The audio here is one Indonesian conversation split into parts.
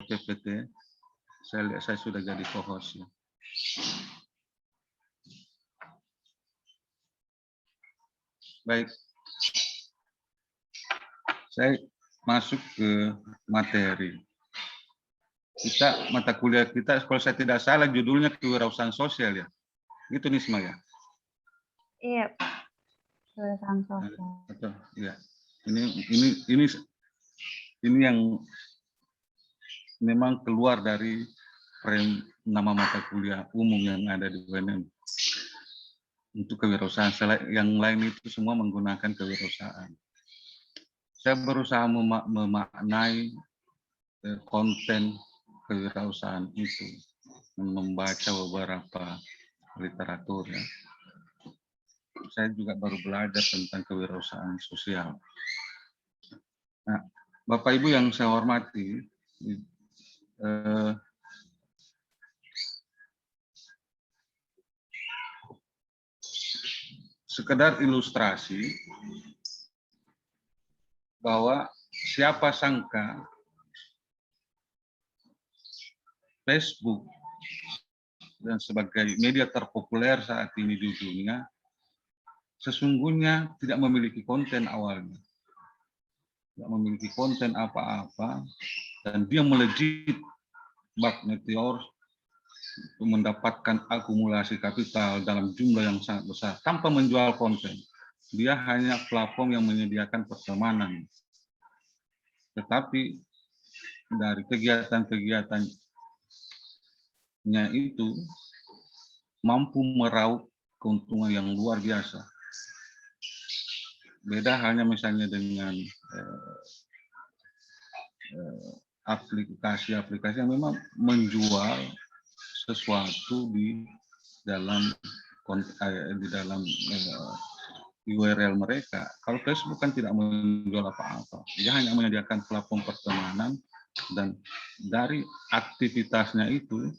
PPT. Saya lihat saya sudah jadi co-host ya. Baik. Saya masuk ke materi. Mata kuliah kita, kalau saya tidak salah judulnya kewirausahaan sosial ya. Gitu Nisma ya? Iya, kewirausahaan sosial. Betul, ya. Ini yang memang keluar dari frame nama mata kuliah umum yang ada di UNM. Untuk kewirausahaan, yang lain itu semua menggunakan kewirausahaan. Saya berusaha memaknai konten kewirausahaan itu, membaca beberapa literatur ya. Saya juga baru belajar tentang kewirausahaan sosial. Nah, Bapak Ibu yang saya hormati, sekedar ilustrasi bahwa siapa sangka Facebook dan sebagai media terpopuler saat ini di dunia sesungguhnya tidak memiliki konten awalnya, tidak memiliki konten apa-apa, dan dia melejit bak meteor untuk mendapatkan akumulasi kapital dalam jumlah yang sangat besar tanpa menjual konten. Dia hanya platform yang menyediakan pertemanan. Tetapi dari kegiatan-kegiatannya itu mampu meraup keuntungan yang luar biasa. Beda halnya misalnya dengan aplikasi-aplikasi yang memang menjual sesuatu di dalam URL mereka. Kalau Facebook kan tidak menjual apa-apa, dia hanya menyediakan platform pertemanan, dan dari aktivitasnya itu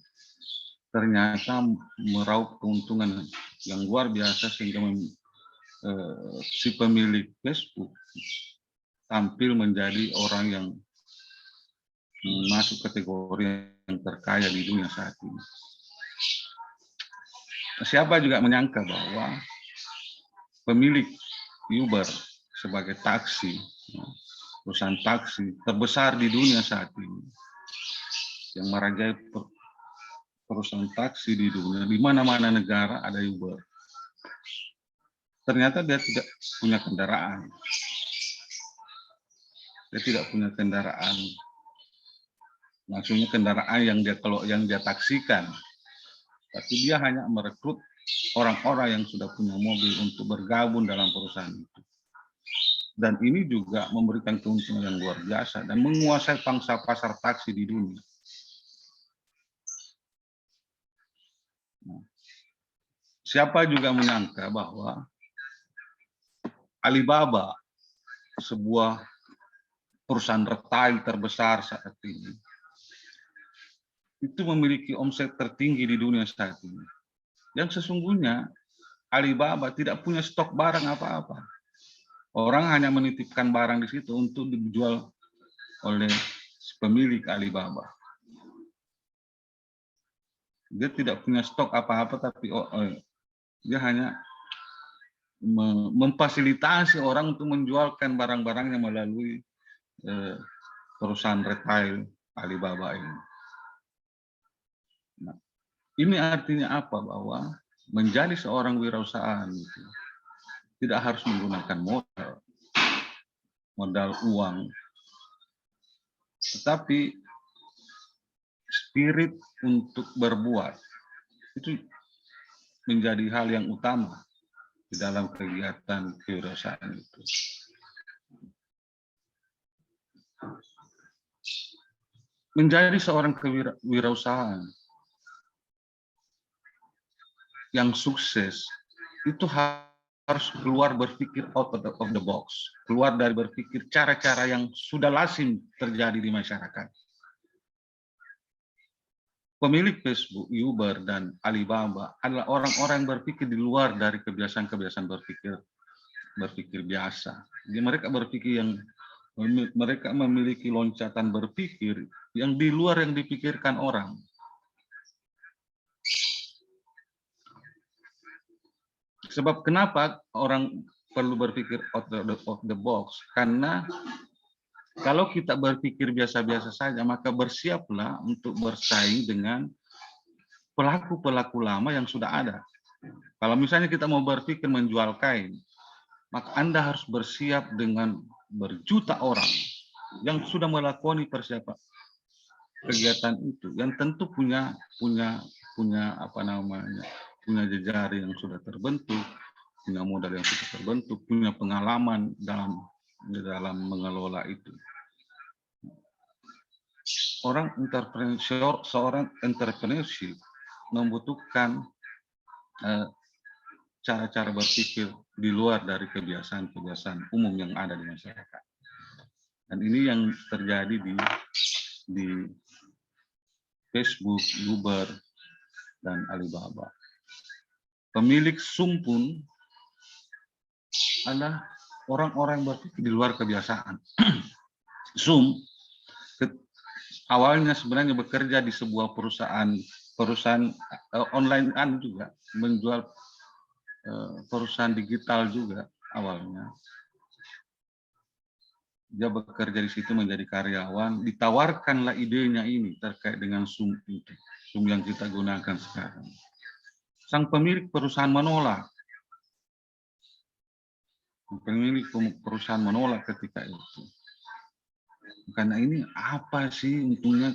ternyata meraup keuntungan yang luar biasa sehingga si pemilik Facebook tampil menjadi orang yang masuk kategori yang terkaya di dunia saat ini. Siapa juga menyangka bahwa pemilik Uber sebagai taksi, perusahaan taksi terbesar di dunia saat ini, yang merajai perusahaan taksi di dunia, di mana-mana negara ada Uber. Ternyata dia tidak punya kendaraan. Dia tidak punya kendaraan. Maksudnya kendaraan yang dia taksikan. Tapi dia hanya merekrut orang-orang yang sudah punya mobil untuk bergabung dalam perusahaan itu. Dan ini juga memberikan keuntungan yang luar biasa dan menguasai pangsa pasar taksi di dunia. Siapa juga menyangka bahwa Alibaba, sebuah perusahaan retail terbesar saat ini, itu memiliki omset tertinggi di dunia saat ini. Yang sesungguhnya Alibaba tidak punya stok barang apa-apa. Orang hanya menitipkan barang di situ untuk dijual oleh pemilik Alibaba. Dia tidak punya stok apa-apa, tapi dia hanya memfasilitasi orang untuk menjualkan barang-barangnya melalui perusahaan retail Alibaba ini. Nah, ini artinya apa? Bahwa menjadi seorang wirausahaan itu tidak harus menggunakan modal uang, tetapi spirit untuk berbuat itu menjadi hal yang utama di dalam kegiatan kewirausahaan itu. Menjadi seorang kewirausahaan yang sukses itu harus keluar berpikir out of the box, keluar dari berpikir cara-cara yang sudah lazim terjadi di masyarakat. Pemilik Facebook, Uber, dan Alibaba adalah orang-orang yang berpikir di luar dari kebiasaan-kebiasaan berpikir biasa. Jadi mereka berpikir yang Mereka memiliki loncatan berpikir yang di luar yang dipikirkan orang. Sebab kenapa orang perlu berpikir out of the box? Karena kalau kita berpikir biasa-biasa saja, maka bersiaplah untuk bersaing dengan pelaku-pelaku lama yang sudah ada. Kalau misalnya kita mau berpikir menjual kain, maka Anda harus bersiap dengan berjuta orang yang sudah melakoni persiapan kegiatan itu, yang tentu punya jejaring yang sudah terbentuk, punya modal yang sudah terbentuk, punya pengalaman dalam mengelola itu. Seorang entrepreneurship membutuhkan cara-cara berpikir di luar dari kebiasaan-kebiasaan umum yang ada di masyarakat. Dan ini yang terjadi di Facebook, Uber, dan Alibaba. Pemilik Zoom pun adalah orang-orang yang berpikir di luar kebiasaan. Zoom awalnya sebenarnya bekerja di sebuah perusahaan online juga, menjual perusahaan digital juga awalnya. Dia bekerja di situ menjadi karyawan, ditawarkanlah idenya ini terkait dengan Zoom itu, Zoom yang kita gunakan sekarang. Sang pemilik perusahaan menolak. Pemilik perusahaan menolak ketika itu. Karena ini apa sih untungnya,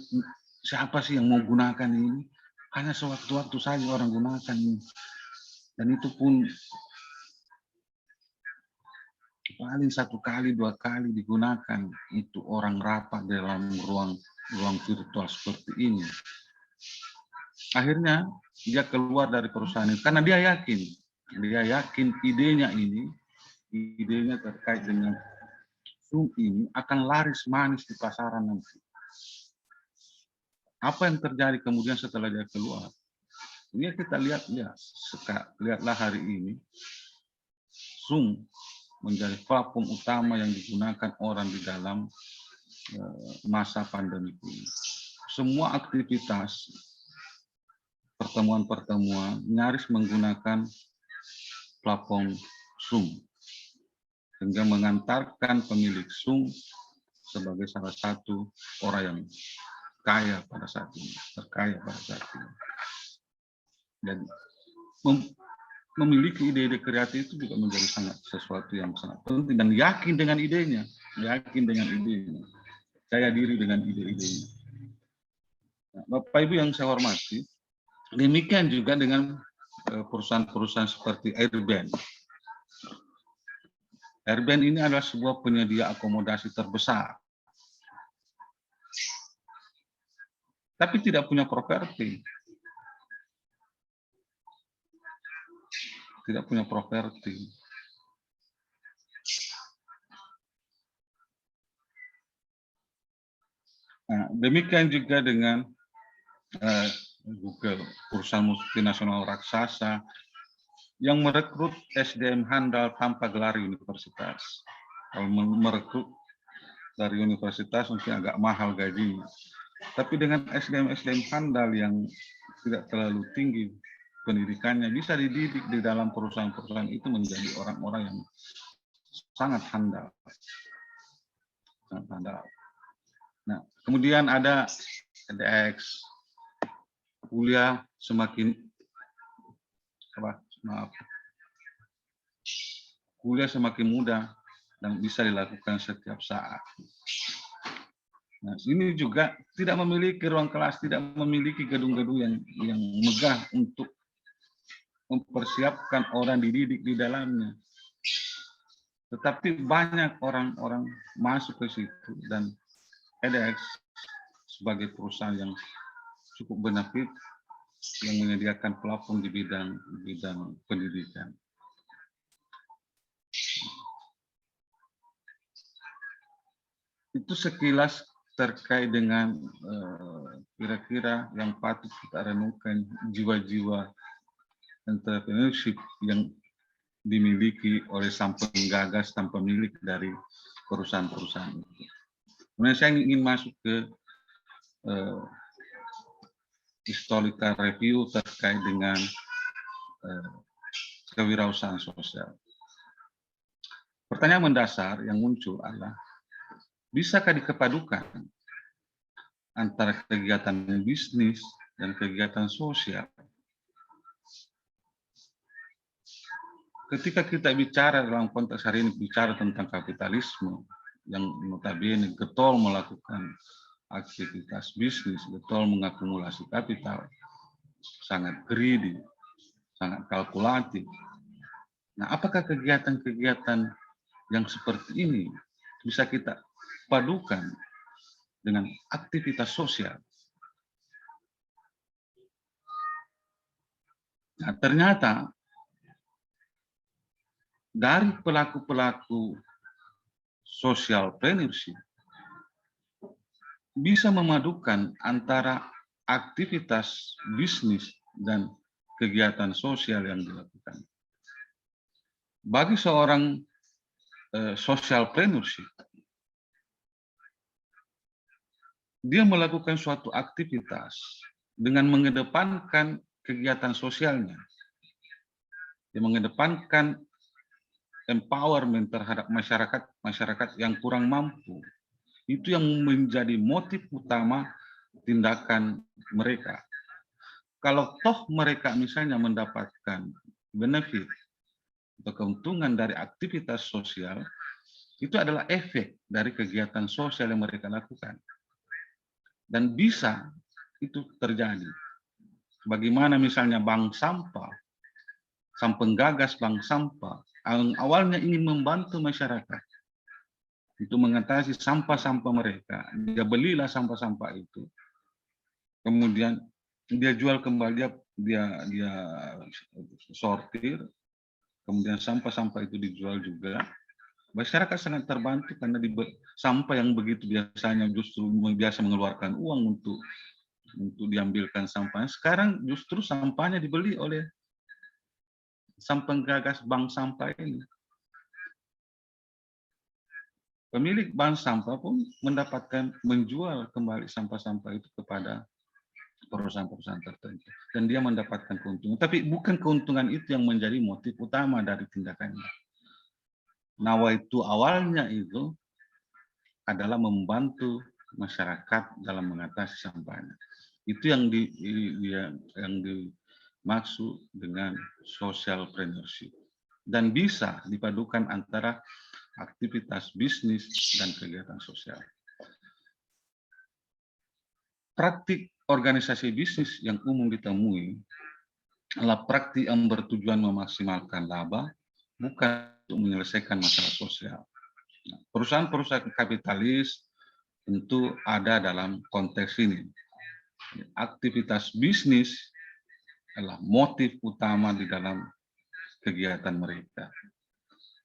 siapa sih yang mau gunakan ini? Hanya sewaktu-waktu saja orang gunakan ini. Dan itu pun paling 1 kali 2 kali digunakan untuk orang rapat dalam ruang virtual seperti ini. Akhirnya dia keluar dari perusahaan ini karena dia yakin idenya terkait dengan Zoom ini akan laris manis di pasaran nanti. Apa yang terjadi kemudian setelah dia keluar? Ini kita lihatlah hari ini Zoom menjadi platform utama yang digunakan orang di dalam masa pandemi ini. Semua aktivitas pertemuan-pertemuan nyaris menggunakan platform Zoom, sehingga mengantarkan pemilik Zoom sebagai salah satu orang yang kaya pada saat ini, terkaya pada saat ini. Dan memiliki ide-ide kreatif itu juga menjadi sesuatu yang sangat penting, dan yakin dengan idenya, percaya diri dengan ide-idenya. Nah, Bapak Ibu yang saya hormati, demikian juga dengan perusahaan-perusahaan seperti Airbnb. Airbnb ini adalah sebuah penyedia akomodasi terbesar, tapi tidak punya properti. Tidak punya properti. Nah, demikian juga dengan Google, perusahaan multinasional raksasa yang merekrut SDM handal tanpa gelar universitas. Kalau merekrut dari universitas mungkin agak mahal gajinya. Tapi dengan SDM handal yang tidak terlalu tinggi pendidikannya, bisa dididik di dalam perusahaan-perusahaan itu menjadi orang-orang yang sangat handal. Nah, kemudian ada edX, kuliah semakin mudah dan bisa dilakukan setiap saat. Nah, ini juga tidak memiliki ruang kelas, tidak memiliki gedung-gedung yang megah untuk mempersiapkan orang dididik di dalamnya. Tetapi banyak orang-orang masuk ke situ, dan edX sebagai perusahaan yang cukup benefit yang menyediakan platform di bidang pendidikan. Itu sekilas terkait dengan kira-kira yang patut kita renungkan, jiwa-jiwa entrepreneurship yang dimiliki oleh sang penggagas, sang pemilik dari perusahaan-perusahaan itu. Kemudian saya ingin masuk ke historical review terkait dengan kewirausahaan sosial. Pertanyaan mendasar yang muncul adalah, bisakah dikepadukan antara kegiatan bisnis dan kegiatan sosial? Ketika kita bicara dalam konteks hari ini, bicara tentang kapitalisme, yang notabene getol melakukan aktivitas bisnis, getol mengakumulasi kapital, sangat greedy, sangat kalkulatif. Nah, apakah kegiatan-kegiatan yang seperti ini bisa kita padukan dengan aktivitas sosial? Nah, ternyata dari pelaku-pelaku social entrepreneurship bisa memadukan antara aktivitas bisnis dan kegiatan sosial yang dilakukan. Bagi seorang social entrepreneurship, dia melakukan suatu aktivitas dengan mengedepankan kegiatan sosialnya. Dia mengedepankan empowerment terhadap masyarakat yang kurang mampu. Itu yang menjadi motif utama tindakan mereka. Kalau toh mereka misalnya mendapatkan benefit atau keuntungan dari aktivitas sosial, itu adalah efek dari kegiatan sosial yang mereka lakukan. Dan bisa itu terjadi. Bagaimana misalnya bank sampah, sang penggagas bank sampah, awalnya ingin membantu masyarakat untuk mengatasi sampah-sampah mereka. Dia belilah sampah-sampah itu. Kemudian dia jual kembali, dia sortir, kemudian sampah-sampah itu dijual juga. Masyarakat sangat terbantu karena sampah yang begitu biasanya justru biasa mengeluarkan uang untuk diambilkan sampahnya, sekarang justru sampahnya dibeli oleh sang penggagas bank sampah ini. Pemilik bank sampah pun menjual kembali sampah-sampah itu kepada perusahaan-perusahaan tertentu, dan dia mendapatkan keuntungan. Tapi bukan keuntungan itu yang menjadi motif utama dari tindakannya. Nawaitu awalnya itu adalah membantu masyarakat dalam mengatasi sampahnya. Itu yang dimaksud dengan social entrepreneurship, dan bisa dipadukan antara aktivitas bisnis dan kegiatan sosial. Praktik organisasi bisnis yang umum ditemui adalah praktik yang bertujuan memaksimalkan laba, bukan untuk menyelesaikan masalah sosial. Perusahaan-perusahaan kapitalis tentu ada dalam konteks ini. Aktivitas bisnis adalah motif utama di dalam kegiatan mereka.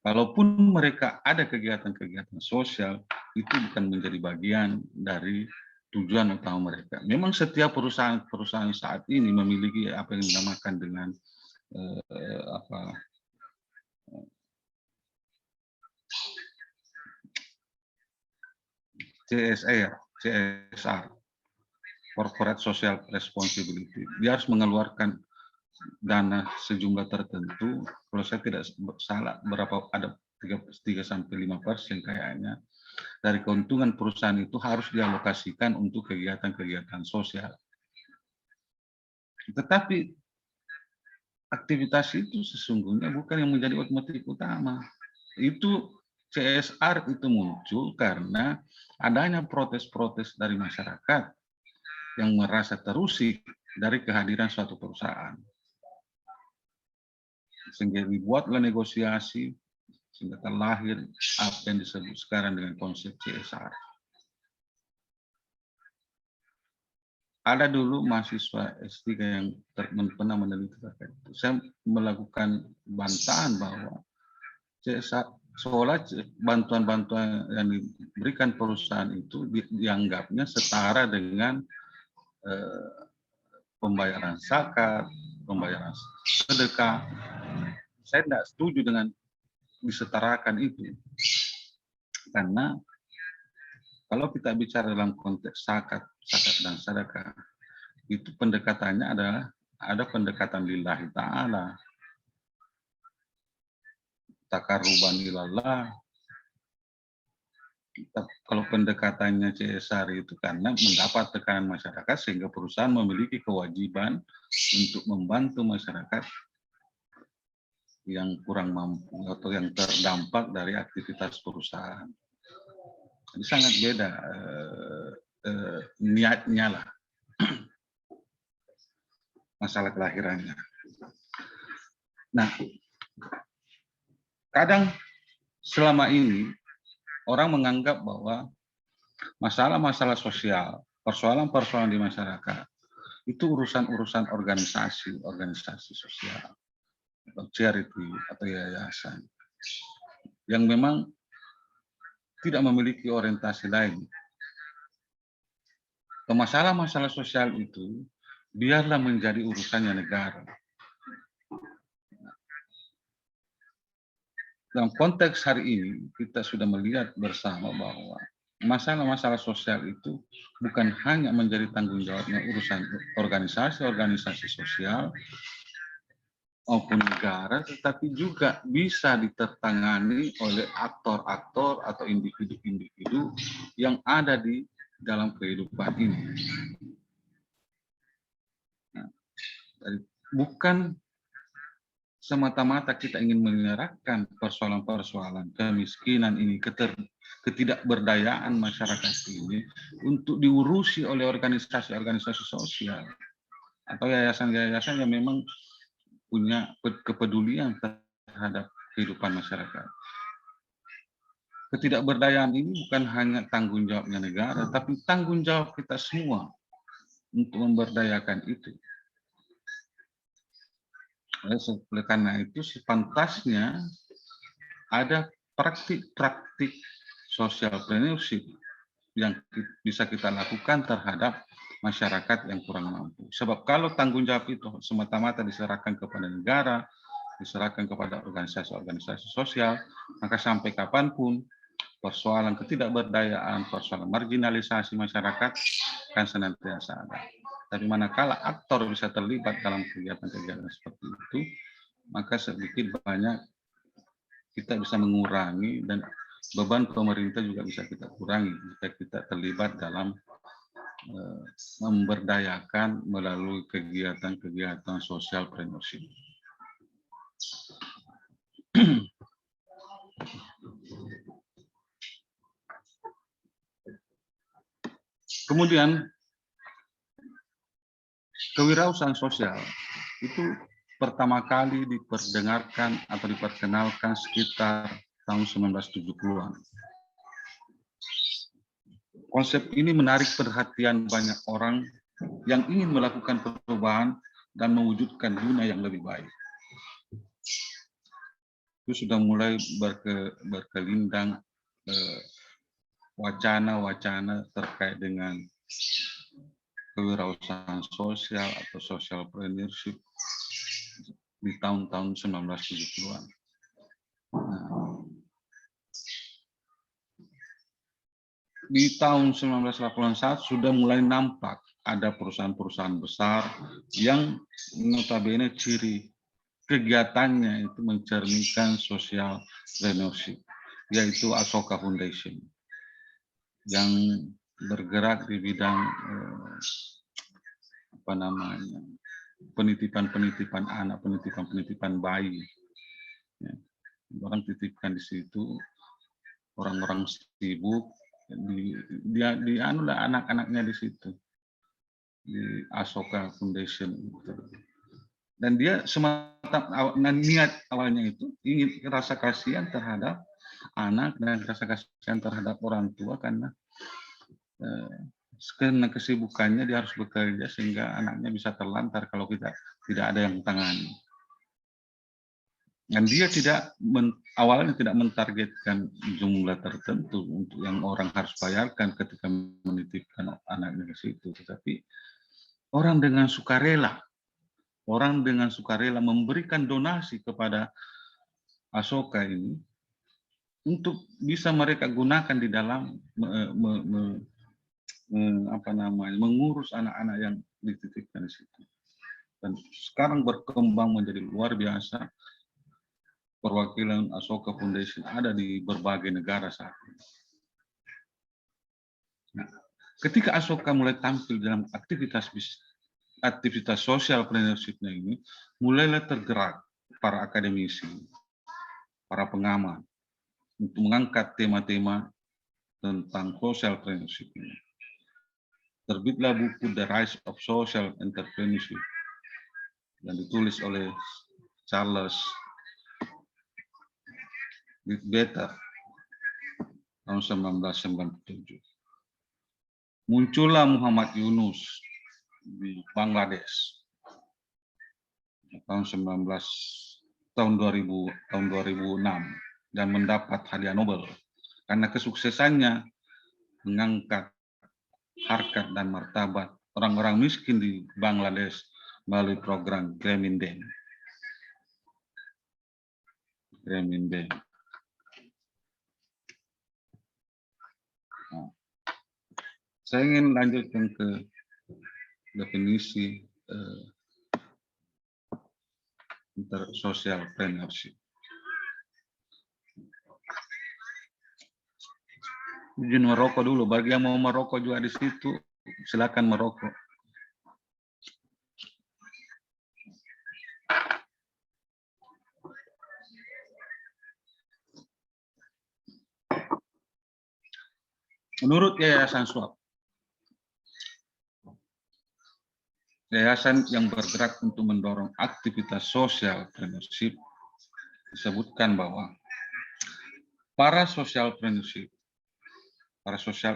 Kalaupun mereka ada kegiatan-kegiatan sosial, itu bukan menjadi bagian dari tujuan utama mereka. Memang setiap perusahaan saat ini memiliki apa yang dinamakan dengan CSR, Corporate Social Responsibility. Dia harus mengeluarkan dana sejumlah tertentu, kalau saya tidak salah ada 3-5% kayaknya dari keuntungan perusahaan itu harus dialokasikan untuk kegiatan-kegiatan sosial. Tetapi aktivitas itu sesungguhnya bukan yang menjadi motif utama. Itu CSR itu muncul karena adanya protes-protes dari masyarakat yang merasa terusik dari kehadiran suatu perusahaan. Sehingga dibuatlah negosiasi, sehingga terlahir apa yang disebut sekarang dengan konsep CSR. Ada dulu mahasiswa S3 yang pernah meneliti terkait itu. Saya melakukan bantahan bahwa CSR, seolah bantuan-bantuan yang diberikan perusahaan itu dianggapnya setara dengan pembayaran zakat, pembayaran sedekah. Saya tidak setuju dengan disetarakan itu. Karena kalau kita bicara dalam konteks zakat dan sedekah, itu pendekatannya adalah ada pendekatan lillahi ta'ala, takaruban ilallah. Kalau pendekatannya CSR itu karena mendapat tekanan masyarakat sehingga perusahaan memiliki kewajiban untuk membantu masyarakat yang kurang mampu atau yang terdampak dari aktivitas perusahaan. Jadi sangat beda niatnya lah, masalah kelahirannya. Nah, kadang selama ini orang menganggap bahwa masalah-masalah sosial, persoalan-persoalan di masyarakat, itu urusan-urusan organisasi sosial, atau charity, atau yayasan, yang memang tidak memiliki orientasi lain. Masalah-masalah sosial itu biarlah menjadi urusannya negara. Dalam konteks hari ini, kita sudah melihat bersama bahwa masalah-masalah sosial itu bukan hanya menjadi tanggung jawabnya urusan organisasi sosial maupun negara, tetapi juga bisa ditertangani oleh aktor-aktor atau individu-individu yang ada di dalam kehidupan ini. Nah, bukan semata-mata kita ingin menyerahkan persoalan-persoalan kemiskinan ini, ketidakberdayaan masyarakat ini untuk diurusi oleh organisasi-organisasi sosial atau yayasan-yayasan yang memang punya kepedulian terhadap kehidupan masyarakat. Ketidakberdayaan ini bukan hanya tanggung jawabnya negara, tapi tanggung jawab kita semua untuk memberdayakan itu. Oleh karena itu, sepantasnya ada praktik-praktik social entrepreneurship yang bisa kita lakukan terhadap masyarakat yang kurang mampu. Sebab kalau tanggung jawab itu semata-mata diserahkan kepada negara, diserahkan kepada organisasi-organisasi sosial, maka sampai kapanpun persoalan ketidakberdayaan, persoalan marginalisasi masyarakat akan senantiasa ada. Tapi manakala aktor bisa terlibat dalam kegiatan-kegiatan seperti itu, maka sedikit banyak kita bisa mengurangi dan beban pemerintah juga bisa kita kurangi jika kita terlibat dalam memberdayakan melalui kegiatan-kegiatan sosial entrepreneurship. Kemudian kewirausahaan sosial itu pertama kali diperdengarkan atau diperkenalkan sekitar tahun 1970-an. Konsep ini menarik perhatian banyak orang yang ingin melakukan perubahan dan mewujudkan dunia yang lebih baik. Itu sudah mulai berkelindang wacana-wacana terkait dengan kewirausahaan sosial atau social entrepreneurship di tahun-tahun 1970-an. Nah, di tahun 1981 sudah mulai nampak ada perusahaan-perusahaan besar yang notabene ciri kegiatannya itu mencerminkan social entrepreneurship, yaitu Ashoka Foundation yang bergerak di bidang penitipan anak, penitipan bayi. Ya. Orang titipkan di situ, orang-orang sibuk, dianulah anak-anaknya di situ, di Ashoka Foundation. Dan dia niat awalnya itu ingin rasa kasihan terhadap anak dan rasa kasihan terhadap orang tua karena kesibukannya dia harus bekerja sehingga anaknya bisa terlantar kalau tidak ada yang tangani. Dan dia awalnya tidak mentargetkan jumlah tertentu untuk yang orang harus bayarkan ketika menitipkan anaknya ke situ, tetapi orang dengan sukarela memberikan donasi kepada Ashoka ini untuk bisa mereka gunakan di dalam mengurus anak-anak yang dititipkan di situ. Dan sekarang berkembang menjadi luar biasa. Perwakilan Asoka Foundation ada di berbagai negara saat ini. Nah, ketika Asoka mulai tampil dalam aktivitas social entrepreneurship-nya ini, mulailah tergerak para akademisi, para pengamat untuk mengangkat tema-tema tentang social entrepreneurship ini. Terbitlah buku The Rise of Social Entrepreneurship yang ditulis oleh Charles Leadbeater tahun 1997. Muncullah Muhammad Yunus di Bangladesh tahun 2006 dan mendapat hadiah Nobel karena kesuksesannya mengangkat harkat dan martabat orang-orang miskin di Bangladesh melalui program Grameen Bank. Nah, saya ingin lanjutkan ke definisi social entrepreneurship. Izin merokok dulu. Bagi yang mau merokok juga di situ, silakan merokok. Menurut Yayasan Swap, yayasan yang bergerak untuk mendorong aktivitas social entrepreneurship, disebutkan bahwa para social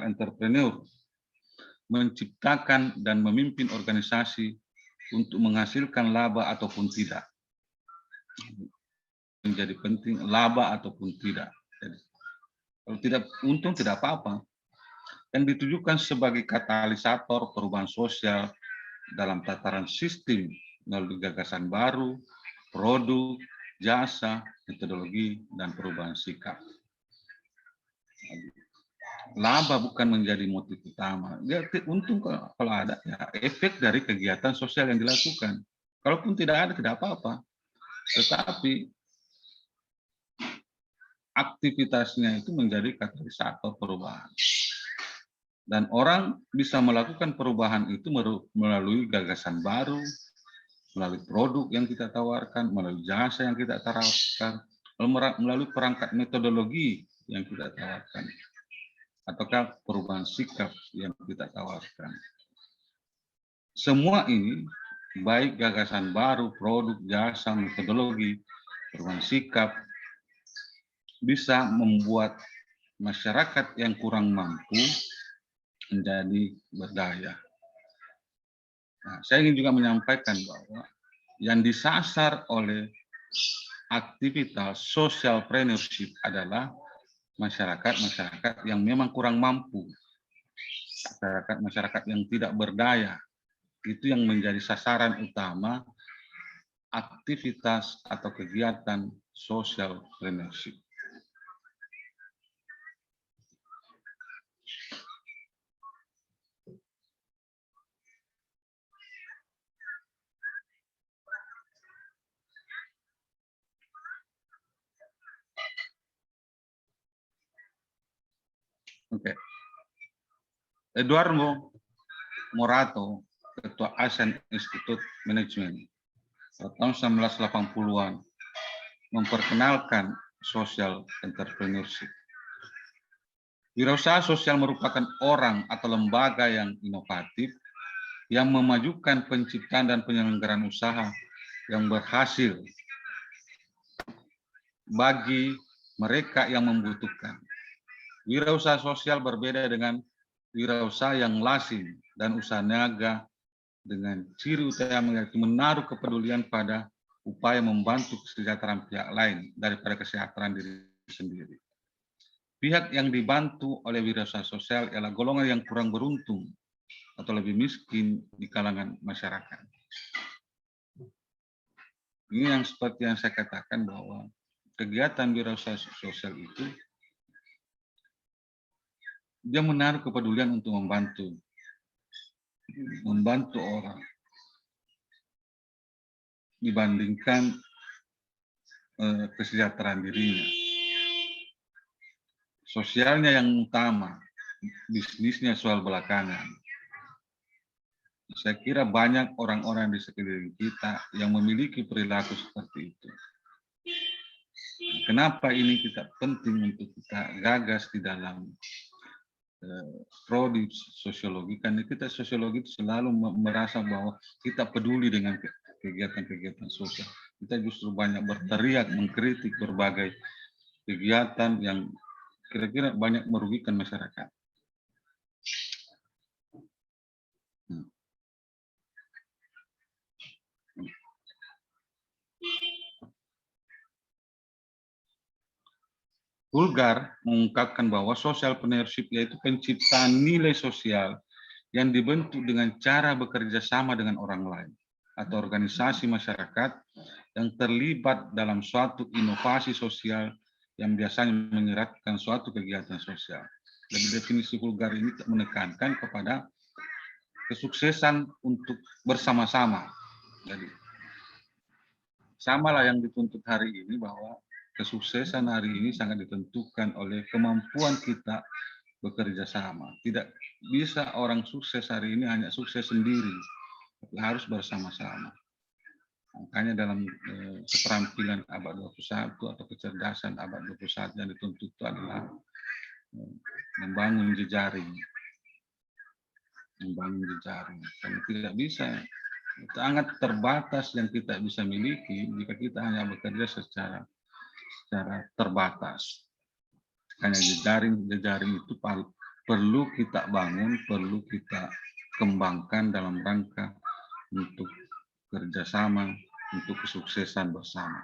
entrepreneur menciptakan dan memimpin organisasi untuk menghasilkan laba ataupun tidak. Menjadi penting laba ataupun tidak. Jadi, kalau tidak untung tidak apa-apa. Yang ditujukan sebagai katalisator perubahan sosial dalam tataran sistem melalui gagasan baru, produk, jasa, metodologi, dan perubahan sikap. Laba bukan menjadi motif utama. Dia untung kalau ada, ya efek dari kegiatan sosial yang dilakukan. Kalaupun tidak ada, tidak apa-apa. Tetapi aktivitasnya itu menjadi katalisator perubahan. Dan orang bisa melakukan perubahan itu melalui gagasan baru, melalui produk yang kita tawarkan, melalui jasa yang kita tawarkan, melalui perangkat metodologi yang kita tawarkan, ataukah perubahan sikap yang kita tawarkan. Semua ini, baik gagasan baru, produk, jasa, metodologi, perubahan sikap, bisa membuat masyarakat yang kurang mampu menjadi berdaya. Nah, saya ingin juga menyampaikan bahwa yang disasar oleh aktivitas social entrepreneurship adalah masyarakat yang memang kurang mampu, masyarakat yang tidak berdaya. Itu yang menjadi sasaran utama aktivitas atau kegiatan social entrepreneurship. Oke. Eduardo Morato, Ketua ASEAN Institute Management, tahun 1980-an, memperkenalkan social entrepreneurship. Wirausaha sosial merupakan orang atau lembaga yang inovatif, yang memajukan penciptaan dan penyelenggaraan usaha yang berhasil bagi mereka yang membutuhkan. Wirausaha sosial berbeda dengan wirausaha yang lazim dan usaha niaga dengan ciri utama yaitu menaruh kepedulian pada upaya membantu kesejahteraan pihak lain daripada kesejahteraan diri sendiri. Pihak yang dibantu oleh wirausaha sosial ialah golongan yang kurang beruntung atau lebih miskin di kalangan masyarakat. Ini yang seperti yang saya katakan bahwa kegiatan wirausaha sosial itu dia menaruh kepedulian untuk membantu orang dibandingkan kesejahteraan dirinya. Sosialnya yang utama, bisnisnya soal belakangan. Saya kira banyak orang-orang di sekeliling kita yang memiliki perilaku seperti itu. Kenapa ini kita penting untuk kita gagas di dalam prodi sosiologi? Karena kita sosiologi itu selalu merasa bahwa kita peduli dengan kegiatan-kegiatan sosial. Kita justru banyak berteriak, mengkritik berbagai kegiatan yang kira-kira banyak merugikan masyarakat. Vulgar mengungkapkan bahwa social entrepreneurship yaitu penciptaan nilai sosial yang dibentuk dengan cara bekerja sama dengan orang lain atau organisasi masyarakat yang terlibat dalam suatu inovasi sosial yang biasanya menyeratkan suatu kegiatan sosial. Lebih definisi vulgar ini menekankan kepada kesuksesan untuk bersama-sama. Jadi, samalah yang dituntut hari ini bahwa kesuksesan hari ini sangat ditentukan oleh kemampuan kita bekerja sama. Tidak bisa orang sukses hari ini hanya sukses sendiri, tapi harus bersama-sama. Makanya dalam keterampilan abad 21 atau kecerdasan abad 21 yang dituntut itu adalah membangun jejaring. Karena tidak bisa, sangat terbatas yang kita bisa miliki jika kita hanya bekerja secara terbatas. Hanya jejaring itu perlu kita bangun, perlu kita kembangkan dalam rangka untuk kerjasama, untuk kesuksesan bersama.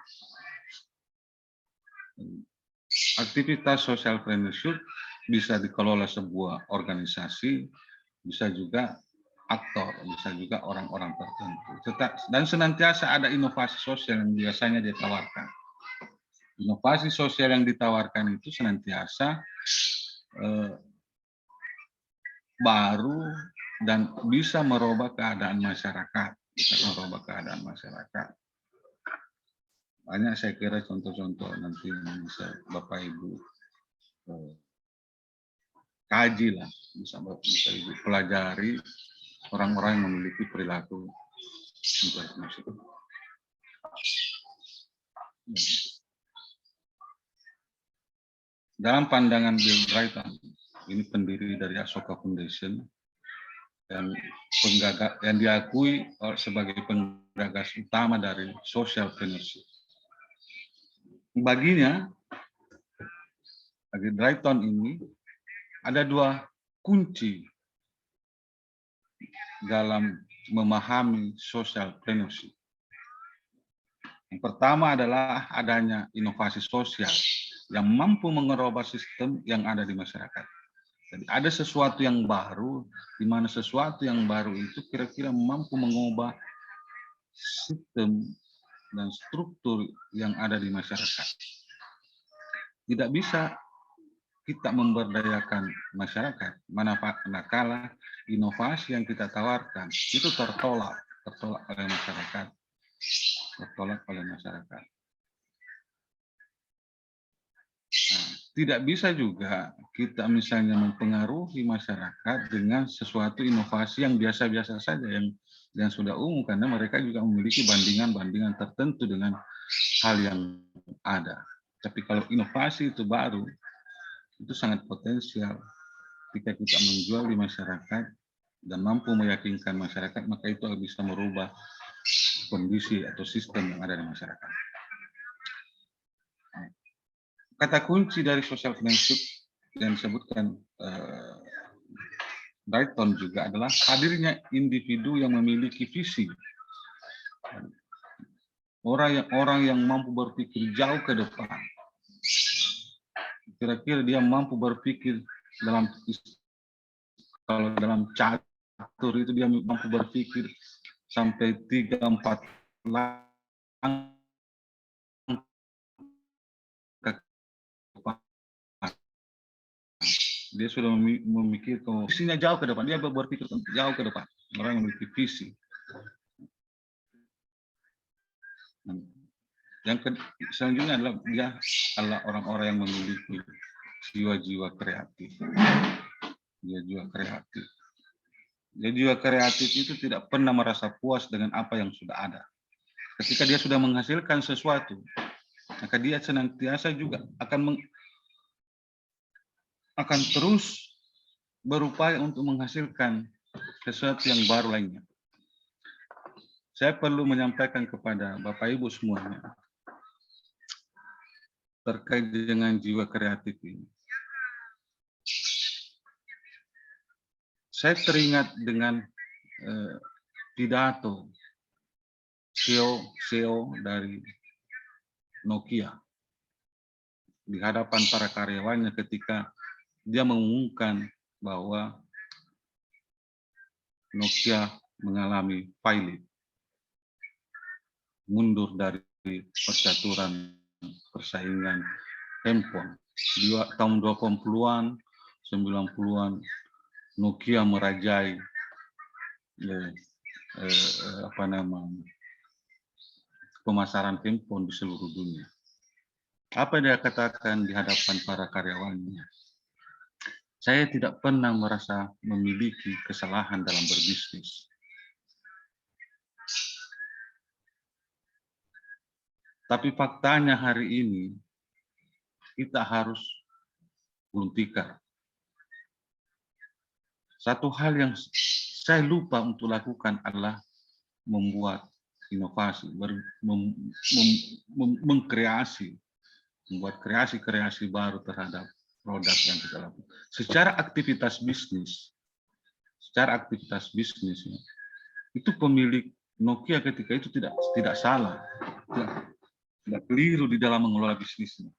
Aktivitas social entrepreneurship bisa dikelola sebuah organisasi, bisa juga aktor, bisa juga orang-orang tertentu. Dan senantiasa ada inovasi sosial yang biasanya ditawarkan. Inovasi sosial yang ditawarkan itu senantiasa baru dan bisa merubah keadaan masyarakat. Banyak saya kira contoh-contoh nanti yang bisa Bapak Ibu kaji lah, bisa Ibu pelajari orang-orang yang memiliki perilaku seperti itu. Dalam pandangan Bill Drayton, ini pendiri dari Ashoka Foundation, yang diakui sebagai penggagas utama dari social entrepreneurship. Baginya, bagi Drayton ini, ada dua kunci dalam memahami social entrepreneurship. Yang pertama adalah adanya inovasi sosial yang mampu mengerubah sistem yang ada di masyarakat. Jadi ada sesuatu yang baru, di mana sesuatu yang baru itu kira-kira mampu mengubah sistem dan struktur yang ada di masyarakat. Tidak bisa kita memberdayakan masyarakat, manakala inovasi yang kita tawarkan itu tertolak oleh masyarakat. Nah, tidak bisa juga kita misalnya mempengaruhi masyarakat dengan sesuatu inovasi yang biasa-biasa saja, yang sudah umum, karena mereka juga memiliki bandingan-bandingan tertentu dengan hal yang ada. Tapi kalau inovasi itu baru, itu sangat potensial. Ketika kita menjual di masyarakat dan mampu meyakinkan masyarakat, maka itu bisa merubah kondisi atau sistem yang ada di masyarakat. Kata kunci dari social entrepreneurship yang disebutkan Drayton juga adalah hadirnya individu yang memiliki visi. Orang yang mampu berpikir jauh ke depan. Kira-kira dia mampu berpikir kalau dalam catur itu dia mampu berpikir sampai 3-4 langkah ke depan. Dia sudah memikirkan visinya jauh ke depan. Dia berpikir jauh ke depan. Orang yang memiliki visi. Selanjutnya adalah dia adalah orang-orang yang memiliki jiwa-jiwa kreatif. Dia jiwa kreatif. Dia jiwa kreatif itu tidak pernah merasa puas dengan apa yang sudah ada. Ketika dia sudah menghasilkan sesuatu, maka dia senantiasa juga akan terus berupaya untuk menghasilkan sesuatu yang baru lainnya. Saya perlu menyampaikan kepada Bapak Ibu semuanya terkait dengan jiwa kreatif ini. Saya teringat dengan pidato CEO dari Nokia di hadapan para karyawannya ketika dia mengumumkan bahwa Nokia mengalami failing, mundur dari percaturan persaingan handphone. Di tahun 80-an, 90-an, Nokia merajai pemasaran handphone di seluruh dunia. Apa dia katakan di hadapan para karyawannya? Saya tidak pernah merasa memiliki kesalahan dalam berbisnis. Tapi faktanya hari ini kita harus gulung tikar. Satu hal yang saya lupa untuk lakukan adalah membuat inovasi, membuat kreasi-kreasi baru terhadap produk yang kita lakukan. Secara aktivitas bisnis itu pemilik Nokia ketika itu tidak salah, tidak keliru di dalam mengelola bisnisnya.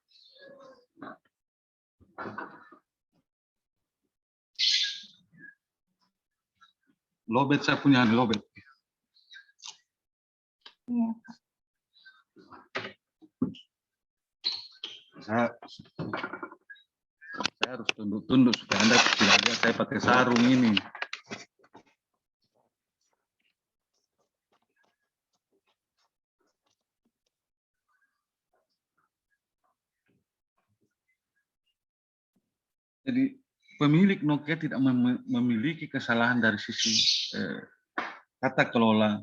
Lobet, saya punya lobet. Iya. Saya harus tunduk-tunduk supaya Anda tidak lihat saya pakai sarung ini. Jadi pemilik Nokia tidak memiliki kesalahan dari sisi tata kelola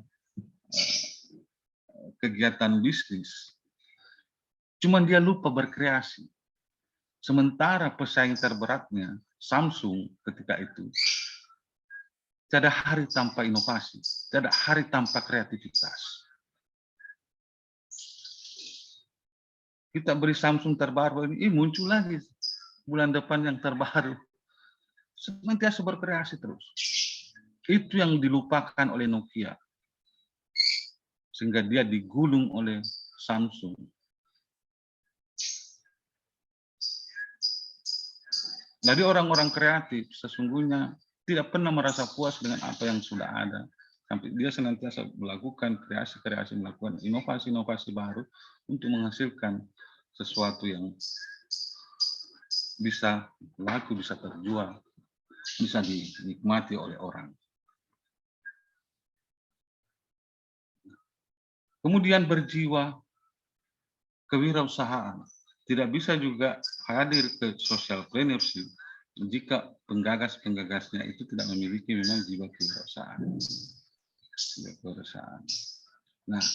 kegiatan bisnis. Cuman dia lupa berkreasi. Sementara pesaing terberatnya, Samsung ketika itu, tidak ada hari tanpa inovasi, tidak ada hari tanpa kreativitas. Kita beri Samsung terbaru ini, muncul lagi bulan depan yang terbaru. Senantiasa berkreasi terus. Itu yang dilupakan oleh Nokia. Sehingga dia digulung oleh Samsung. Jadi orang-orang kreatif sesungguhnya tidak pernah merasa puas dengan apa yang sudah ada. Sampai dia senantiasa melakukan kreasi-kreasi, melakukan inovasi-inovasi baru untuk menghasilkan sesuatu yang bisa laku, bisa terjual, bisa dinikmati oleh orang. Kemudian berjiwa kewirausahaan. Tidak bisa juga hadir ke social entrepreneurship jika penggagas-penggagasnya itu tidak memiliki memang jiwa kewirausahaan. Nah,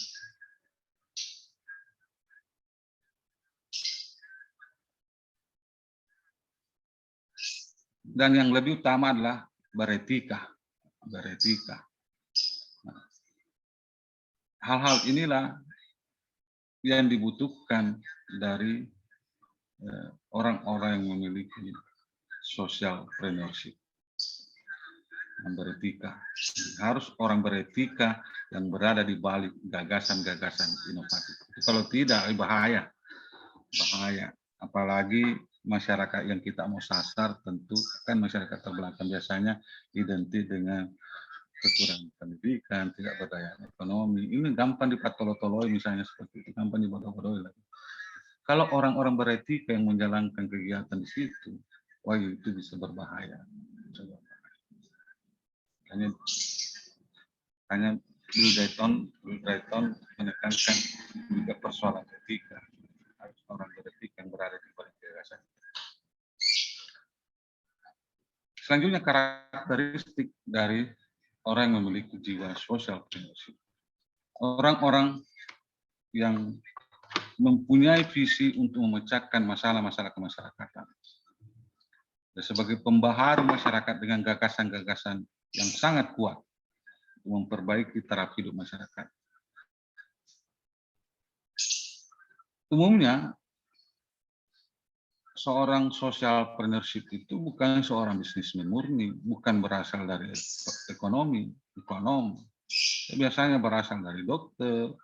dan yang lebih utama adalah beretika. Nah, hal-hal inilah yang dibutuhkan dari orang-orang yang memiliki social entrepreneurship. Yang beretika. Harus orang beretika yang berada di balik gagasan-gagasan inovatif. Kalau tidak, bahaya. Apalagi masyarakat yang kita mau sasar tentu kan masyarakat terbelakang biasanya identik dengan kekurangan pendidikan, tidak berdaya ekonomi. Ini gampang dipatolo-toloi misalnya seperti itu, gampang dibodoh-bodohi lagi. Kalau orang-orang beretika yang menjalankan kegiatan di situ, wah itu bisa berbahaya. Hanya Bill Drayton menekankan juga persoalan etika. Harus orang beretika yang berada di balik gagasan. Selanjutnya karakteristik dari orang yang memiliki jiwa social entrepreneurship. Orang-orang yang mempunyai visi untuk memecahkan masalah-masalah kemasyarakatan. Dan sebagai pembaharu masyarakat dengan gagasan-gagasan yang sangat kuat untuk memperbaiki taraf hidup masyarakat. Umumnya, seorang social entrepreneurship itu bukan seorang bisnismen murni, bukan berasal dari ekonom. Biasanya berasal dari dokter,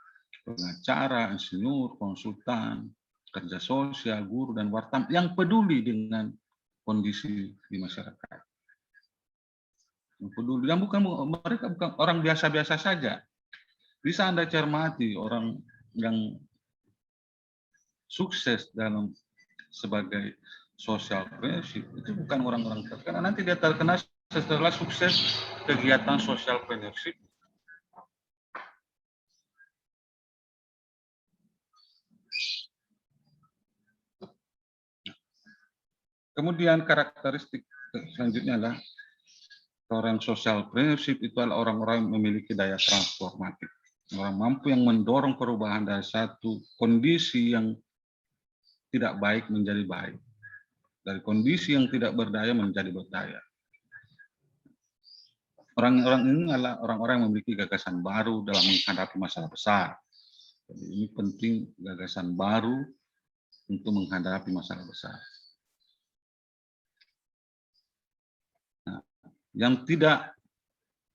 pengacara, insinyur, konsultan, kerja sosial, guru, dan wartawan yang peduli dengan kondisi di masyarakat. Yang peduli, dan mereka bukan orang biasa-biasa saja. Bisa Anda cermati orang yang sukses dalam sebagai social entrepreneurship itu bukan orang-orang terkenal. Nanti dia terkenal setelah sukses kegiatan social entrepreneurship. Kemudian karakteristik selanjutnya adalah orang social entrepreneurship itu adalah orang-orang yang memiliki daya transformatif. Orang mampu yang mendorong perubahan dari satu kondisi yang tidak baik menjadi baik. Dari kondisi yang tidak berdaya menjadi berdaya. Orang-orang ini adalah orang-orang yang memiliki gagasan baru dalam menghadapi masalah besar. Jadi ini penting, gagasan baru untuk menghadapi masalah besar. Nah, yang tidak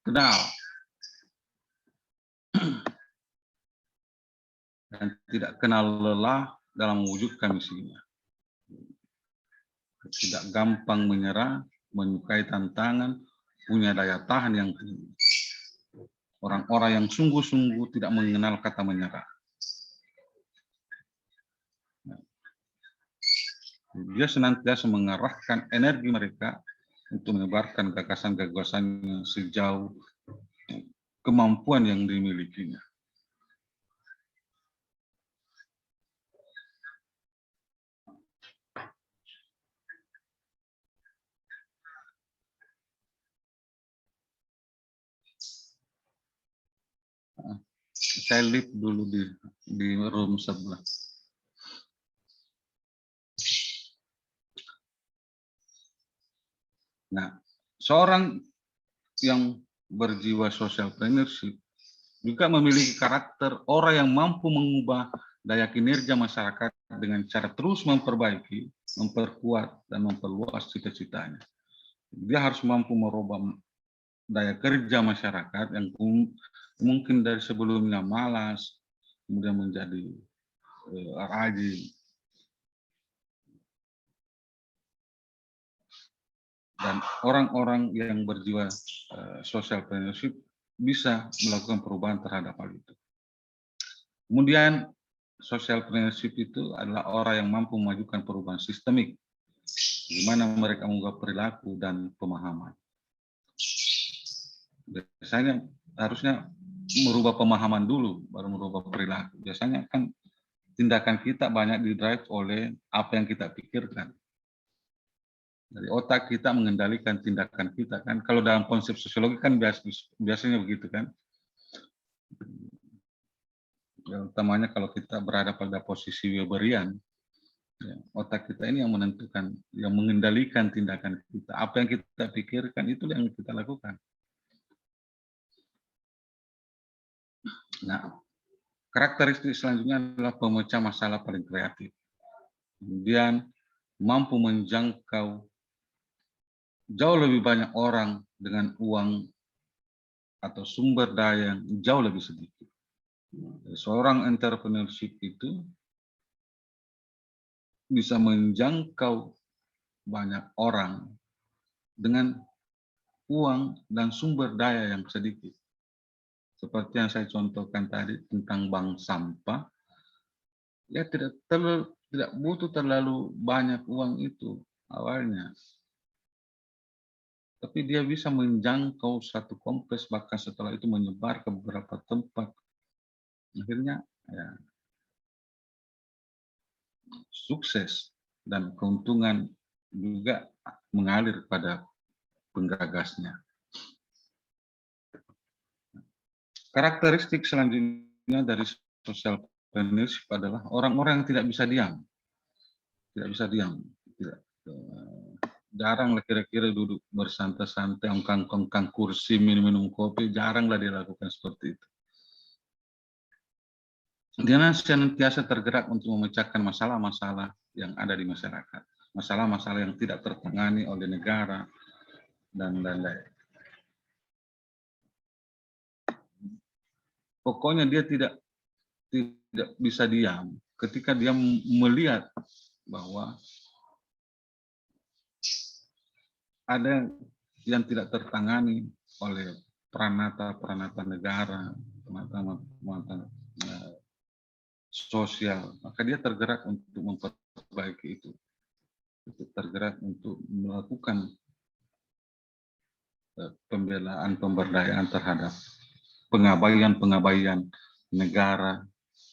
kenal dan tidak kenal lelah dalam mewujudkan misinya. Tidak gampang menyerah, menyukai tantangan, punya daya tahan yang tinggi. Orang-orang yang sungguh-sungguh tidak mengenal kata menyerah. Dia senantiasa mengarahkan energi mereka untuk menyebarkan gagasan-gagasannya sejauh kemampuan yang dimilikinya. Saya lihat dulu di room sebelah. Nah, seorang yang berjiwa social entrepreneurship juga memiliki karakter orang yang mampu mengubah daya kinerja masyarakat dengan cara terus memperbaiki, memperkuat, dan memperluas cita-citanya. Dia harus mampu merubah daya kerja masyarakat yang mungkin dari sebelumnya malas, kemudian menjadi rajin. Dan orang-orang yang berjiwa social entrepreneurship bisa melakukan perubahan terhadap hal itu. Kemudian social entrepreneurship itu adalah orang yang mampu memajukan perubahan sistemik, di mana mereka mengubah perilaku dan pemahaman. Biasanya harusnya merubah pemahaman dulu, baru merubah perilaku. Biasanya kan tindakan kita banyak didrive oleh apa yang kita pikirkan. Dari otak kita mengendalikan tindakan kita kan. Kalau dalam konsep sosiologi kan biasanya begitu kan. Ya, utamanya kalau kita berada pada posisi Weberian, ya, otak kita ini yang menentukan, yang mengendalikan tindakan kita. Apa yang kita pikirkan itu yang kita lakukan. Nah, karakteristik selanjutnya adalah pemecah masalah paling kreatif. Kemudian mampu menjangkau jauh lebih banyak orang dengan uang atau sumber daya yang jauh lebih sedikit. Seorang entrepreneurship itu bisa menjangkau banyak orang dengan uang dan sumber daya yang sedikit. Seperti yang saya contohkan tadi tentang bank sampah, ya tidak butuh terlalu banyak uang itu. awalnya. Tapi dia bisa menjangkau satu kompleks, bahkan setelah itu menyebar ke beberapa tempat. Akhirnya ya, sukses dan keuntungan juga mengalir pada penggagasnya. Karakteristik selanjutnya dari social entrepreneurship adalah orang-orang yang tidak bisa diam. Tidak bisa diam. Tidak, jarang lah kira-kira duduk bersantai-santai, ongkang-ongkang kursi, minum-minum kopi, jaranglah dia lakukan seperti itu. Dia senantiasa tergerak untuk memecahkan masalah-masalah yang ada di masyarakat. Masalah-masalah yang tidak tertangani oleh negara, dan lain-lain. Pokoknya dia tidak bisa diam ketika dia melihat bahwa ada yang tidak tertangani oleh peranata negara, peranata sosial, maka dia tergerak untuk memperbaiki itu, tergerak untuk melakukan pembelaan, pemberdayaan terhadap pengabaian negara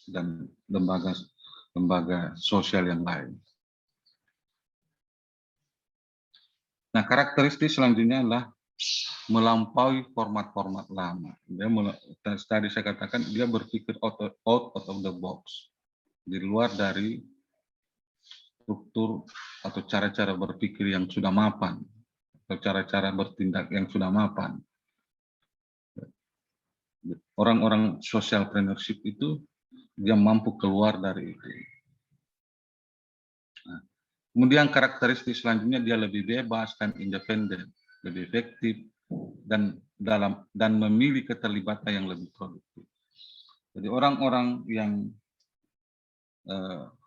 dan lembaga sosial yang lain. Nah, karakteristik selanjutnya adalah melampaui format-format lama. Tadi saya katakan dia berpikir out of the box, di luar dari struktur atau cara-cara berpikir yang sudah mapan, atau cara-cara bertindak yang sudah mapan. Orang-orang social entrepreneurship itu dia mampu keluar dari itu. Nah, kemudian karakteristik selanjutnya dia lebih bebas dan independen, lebih efektif dan memilih keterlibatan yang lebih produktif. Jadi orang-orang yang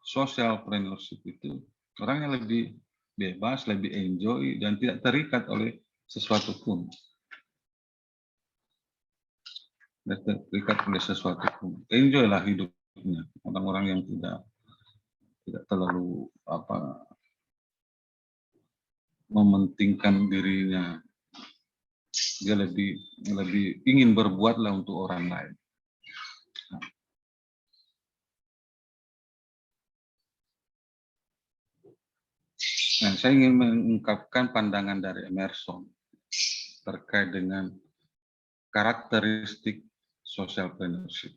social entrepreneurship itu orangnya lebih bebas, lebih enjoy dan tidak terikat oleh sesuatu pun. Terikat oleh sesuatu pun. Enjoy lah hidupnya. Orang-orang yang tidak terlalu mementingkan dirinya. Dia lebih ingin berbuatlah untuk orang lain. Nah, saya ingin mengungkapkan pandangan dari Emerson terkait dengan karakteristik social entrepreneurship.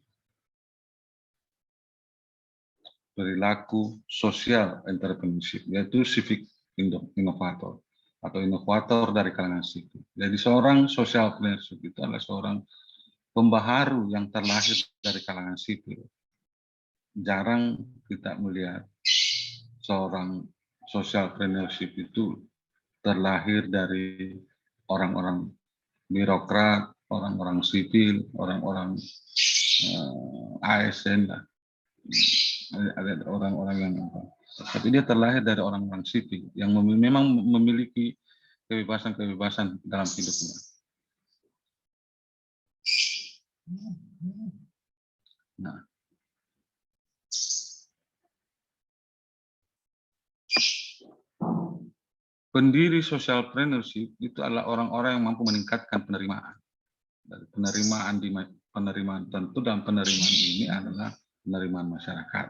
Perilaku social entrepreneurship, yaitu civic innovator atau inovator dari kalangan sipil. Jadi seorang social entrepreneurship itu adalah seorang pembaharu yang terlahir dari kalangan sipil. Jarang kita melihat seorang social entrepreneurship itu terlahir dari orang-orang birokrat, orang-orang sipil, orang-orang ASN lah. Ada orang-orang yang tapi dia terlahir dari orang-orang sipil yang memang memiliki kebebasan dalam hidupnya. Nah, pendiri social entrepreneurship itu adalah orang-orang yang mampu meningkatkan penerimaan. Dari penerimaan tentu, dan penerimaan ini adalah penerimaan masyarakat.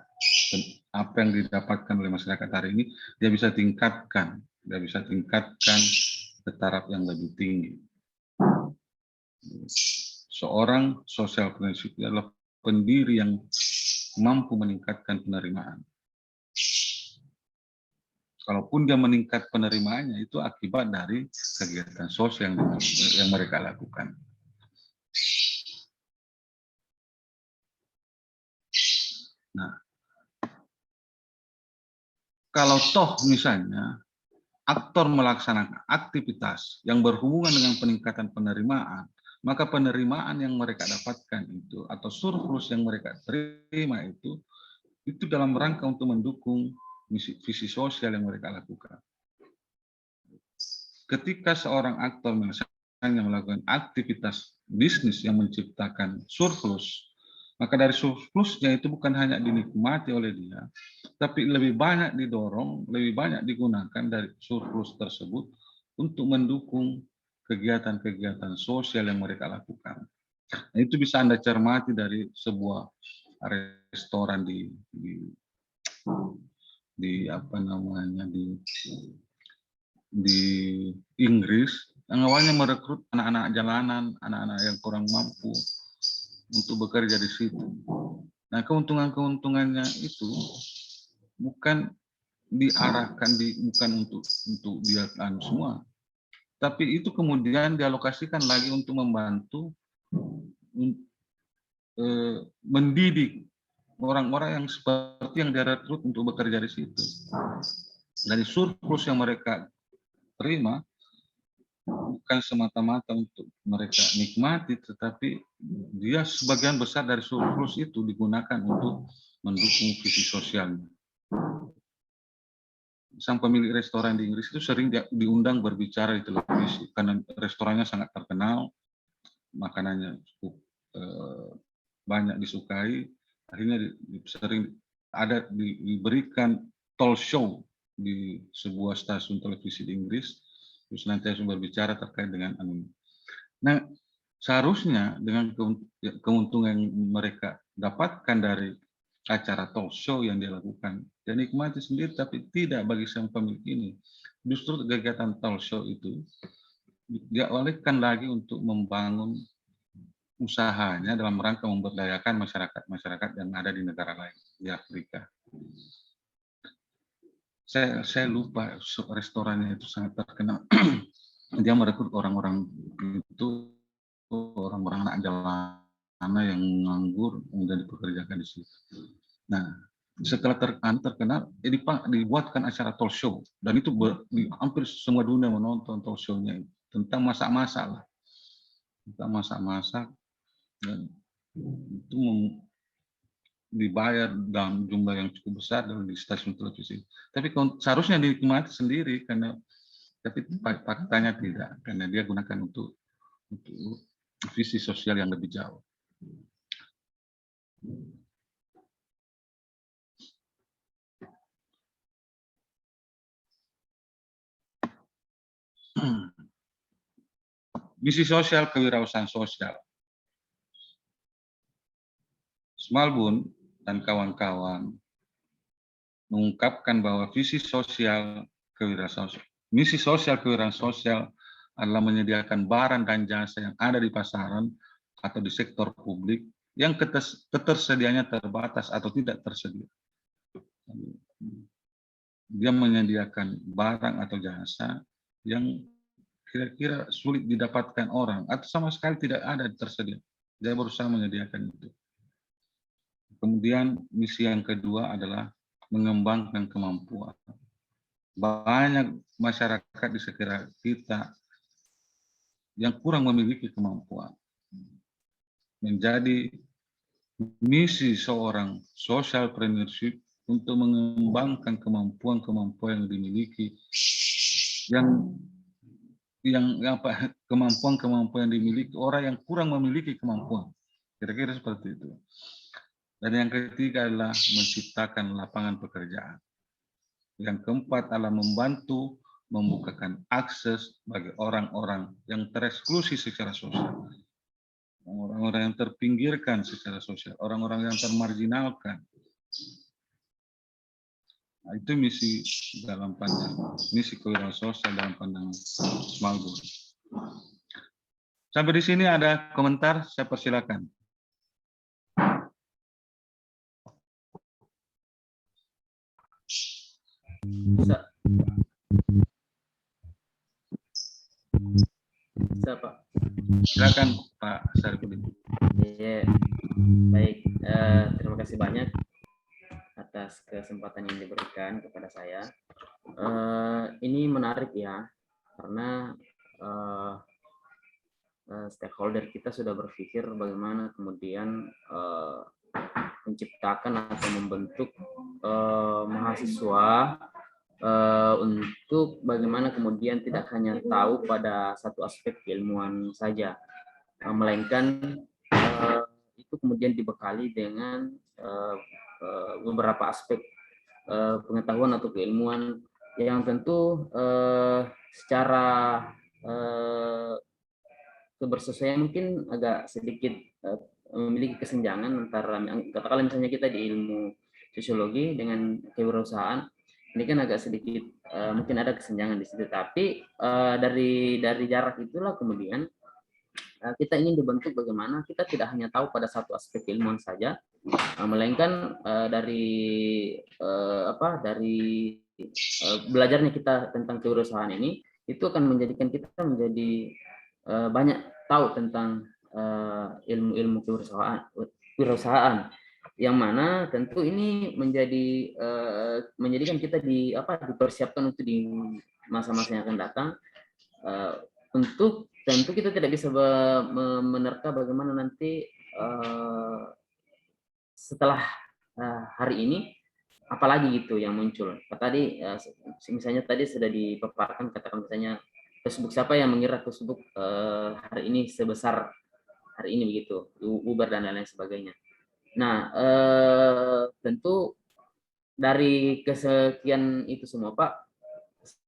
Apa yang didapatkan oleh masyarakat hari ini dia bisa tingkatkan ke taraf yang lebih tinggi. Seorang social entrepreneurship adalah pendiri yang mampu meningkatkan penerimaan. Kalaupun dia meningkat penerimaannya, itu akibat dari kegiatan sosial yang mereka lakukan. Nah, kalau toh misalnya aktor melaksanakan aktivitas yang berhubungan dengan peningkatan penerimaan, maka penerimaan yang mereka dapatkan itu atau surplus yang mereka terima itu dalam rangka untuk mendukung visi sosial yang mereka lakukan. Ketika seorang aktor misalnya melakukan aktivitas bisnis yang menciptakan surplus Maka dari surplusnya itu bukan hanya dinikmati oleh dia, tapi lebih banyak didorong, lebih banyak digunakan dari surplus tersebut untuk mendukung kegiatan-kegiatan sosial yang mereka lakukan. Nah, itu bisa Anda cermati dari sebuah restoran di apa namanya di Inggris yang awalnya merekrut anak-anak jalanan, anak-anak yang kurang mampu untuk bekerja di situ. Nah, keuntungannya itu bukan diarahkan bukan untuk dia semua, tapi itu kemudian dialokasikan lagi untuk membantu mendidik orang-orang yang seperti yang direkrut untuk bekerja di situ. Dari surplus yang mereka terima bukan semata-mata untuk mereka nikmati, tetapi dia sebagian besar dari surplus itu digunakan untuk mendukung visi sosialnya. Sang pemilik restoran di Inggris itu sering diundang berbicara di televisi karena restorannya sangat terkenal, makanannya cukup banyak disukai, akhirnya sering ada diberikan talk show di sebuah stasiun televisi di Inggris, terus nanti harus berbicara terkait dengan anu. Nah, seharusnya dengan keuntungan yang mereka dapatkan dari acara talk show yang dia lakukan, dia nikmati sendiri, tapi tidak bagi sang pemilik ini. Justru kegiatan talk show itu dia alihkan lagi untuk membangun usahanya dalam rangka memberdayakan masyarakat yang ada di negara lain di Afrika. Saya lupa restorannya itu sangat terkenal. Dia merekrut orang-orang itu, orang-orang anak jalanan yang nganggur kemudian dipekerjakan di situ. Nah, setelah terkenal, dibuatkan acara talk show dan itu hampir semua dunia menonton talk show-nya tentang masak-masak lah, tentang masak-masak. Dan itu dibayar dalam jumlah yang cukup besar di stasiun televisi. Tapi seharusnya dinikmati sendiri tapi faktanya tidak, karena dia gunakan untuk visi sosial yang lebih jauh. Misi sosial kewirausahaan sosial. Smallbone dan kawan-kawan mengungkapkan bahwa misi sosial kewirausahaan sosial adalah menyediakan barang dan jasa yang ada di pasaran atau di sektor publik yang ketersediaannya terbatas atau tidak tersedia. Dia menyediakan barang atau jasa yang kira-kira sulit didapatkan orang atau sama sekali tidak ada tersedia. Dia berusaha menyediakan itu. Kemudian misi yang kedua adalah mengembangkan kemampuan. Banyak masyarakat di sekitar kita yang kurang memiliki kemampuan. Menjadi misi seorang social entrepreneurship untuk mengembangkan kemampuan-kemampuan yang dimiliki, kemampuan-kemampuan yang dimiliki orang yang kurang memiliki kemampuan. Kira-kira seperti itu. Dan yang ketiga adalah menciptakan lapangan pekerjaan. Yang keempat adalah membantu membukakan akses bagi orang-orang yang tereksklusi secara sosial. Orang-orang yang terpinggirkan secara sosial, orang-orang yang termarginalkan. Nah, itu misi dalam pandangan, misi kewirausahaan sosial dalam pandangan Smallbone. Sampai di sini ada komentar, saya persilakan. Bisa Pak. Silakan Pak Sarifudin. Ya, baik. Terima kasih banyak atas kesempatan yang diberikan kepada saya. Ini menarik ya, karena stakeholder kita sudah berpikir bagaimana kemudian menciptakan atau membentuk mahasiswa untuk bagaimana kemudian tidak hanya tahu pada satu aspek keilmuan saja, melainkan itu kemudian dibekali dengan beberapa aspek pengetahuan atau keilmuan yang tentu secara kebersesuaian mungkin agak sedikit memiliki kesenjangan antara, katakanlah misalnya kita di ilmu sosiologi dengan kewirausahaan, ini kan agak sedikit mungkin ada kesenjangan di situ. Tapi dari jarak itulah kemudian kita ingin dibentuk bagaimana kita tidak hanya tahu pada satu aspek keilmuan saja, melainkan dari belajarnya kita tentang kewirausahaan ini itu akan menjadikan kita menjadi banyak tahu tentang ilmu-ilmu kewirausahaan, yang mana tentu ini menjadikan kita dipersiapkan untuk di masa-masa yang akan datang, untuk tentu kita tidak bisa menerka bagaimana nanti setelah hari ini apalagi gitu yang muncul. Tadi misalnya tadi sudah dipaparkan, katakan misalnya Facebook, siapa yang mengira Facebook hari ini sebesar hari ini begitu, Uber dan lain-lain sebagainya. Nah, tentu dari kesekian itu semua Pak,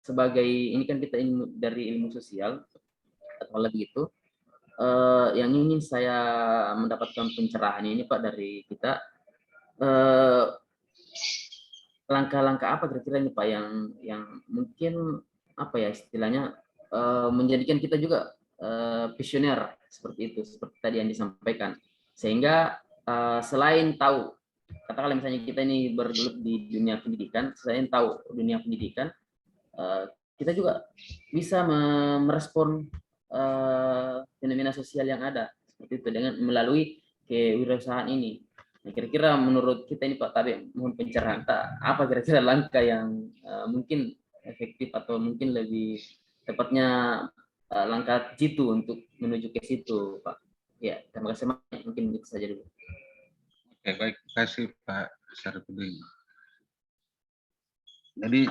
sebagai ini kan kita dari ilmu sosial atau lebih itu, yang ingin saya mendapatkan pencerahan ini Pak dari kita, langkah-langkah apa kira-kira ini Pak yang mungkin apa ya istilahnya menjadikan kita juga visioner seperti itu, seperti tadi yang disampaikan, sehingga selain tahu, katakanlah misalnya kita ini bergelut di dunia pendidikan, selain tahu dunia pendidikan, kita juga bisa merespon fenomena sosial yang ada seperti itu dengan melalui kewirausahaan ini. Nah, kira-kira menurut kita ini Pak Tabe, mohon pencerahan, apa kira-kira langkah yang mungkin efektif atau mungkin lebih tepatnya langkah jitu untuk menuju ke situ Pak. Ya, terima kasih banyak. Mungkin itu saja dulu. Oke, baik, terima kasih Pak Syarifudin. Jadi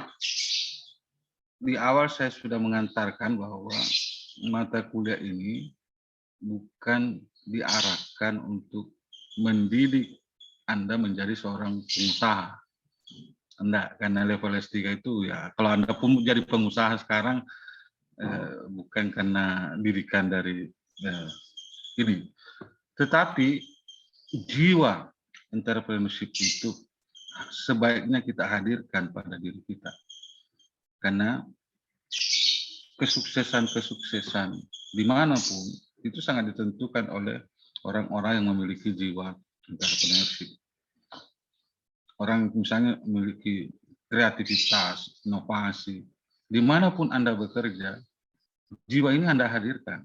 di awal saya sudah mengantarkan bahwa mata kuliah ini bukan diarahkan untuk mendidik Anda menjadi seorang pengusaha. Enggak, karena level S3 itu ya, kalau Anda pun jadi pengusaha sekarang, bukan karena didikan dari ini. Tetapi jiwa entrepreneurship itu sebaiknya kita hadirkan pada diri kita. Karena kesuksesan dimanapun itu sangat ditentukan oleh orang-orang yang memiliki jiwa entrepreneurship. Orang misalnya memiliki kreativitas, inovasi, dimanapun Anda bekerja, jiwa ini Anda hadirkan.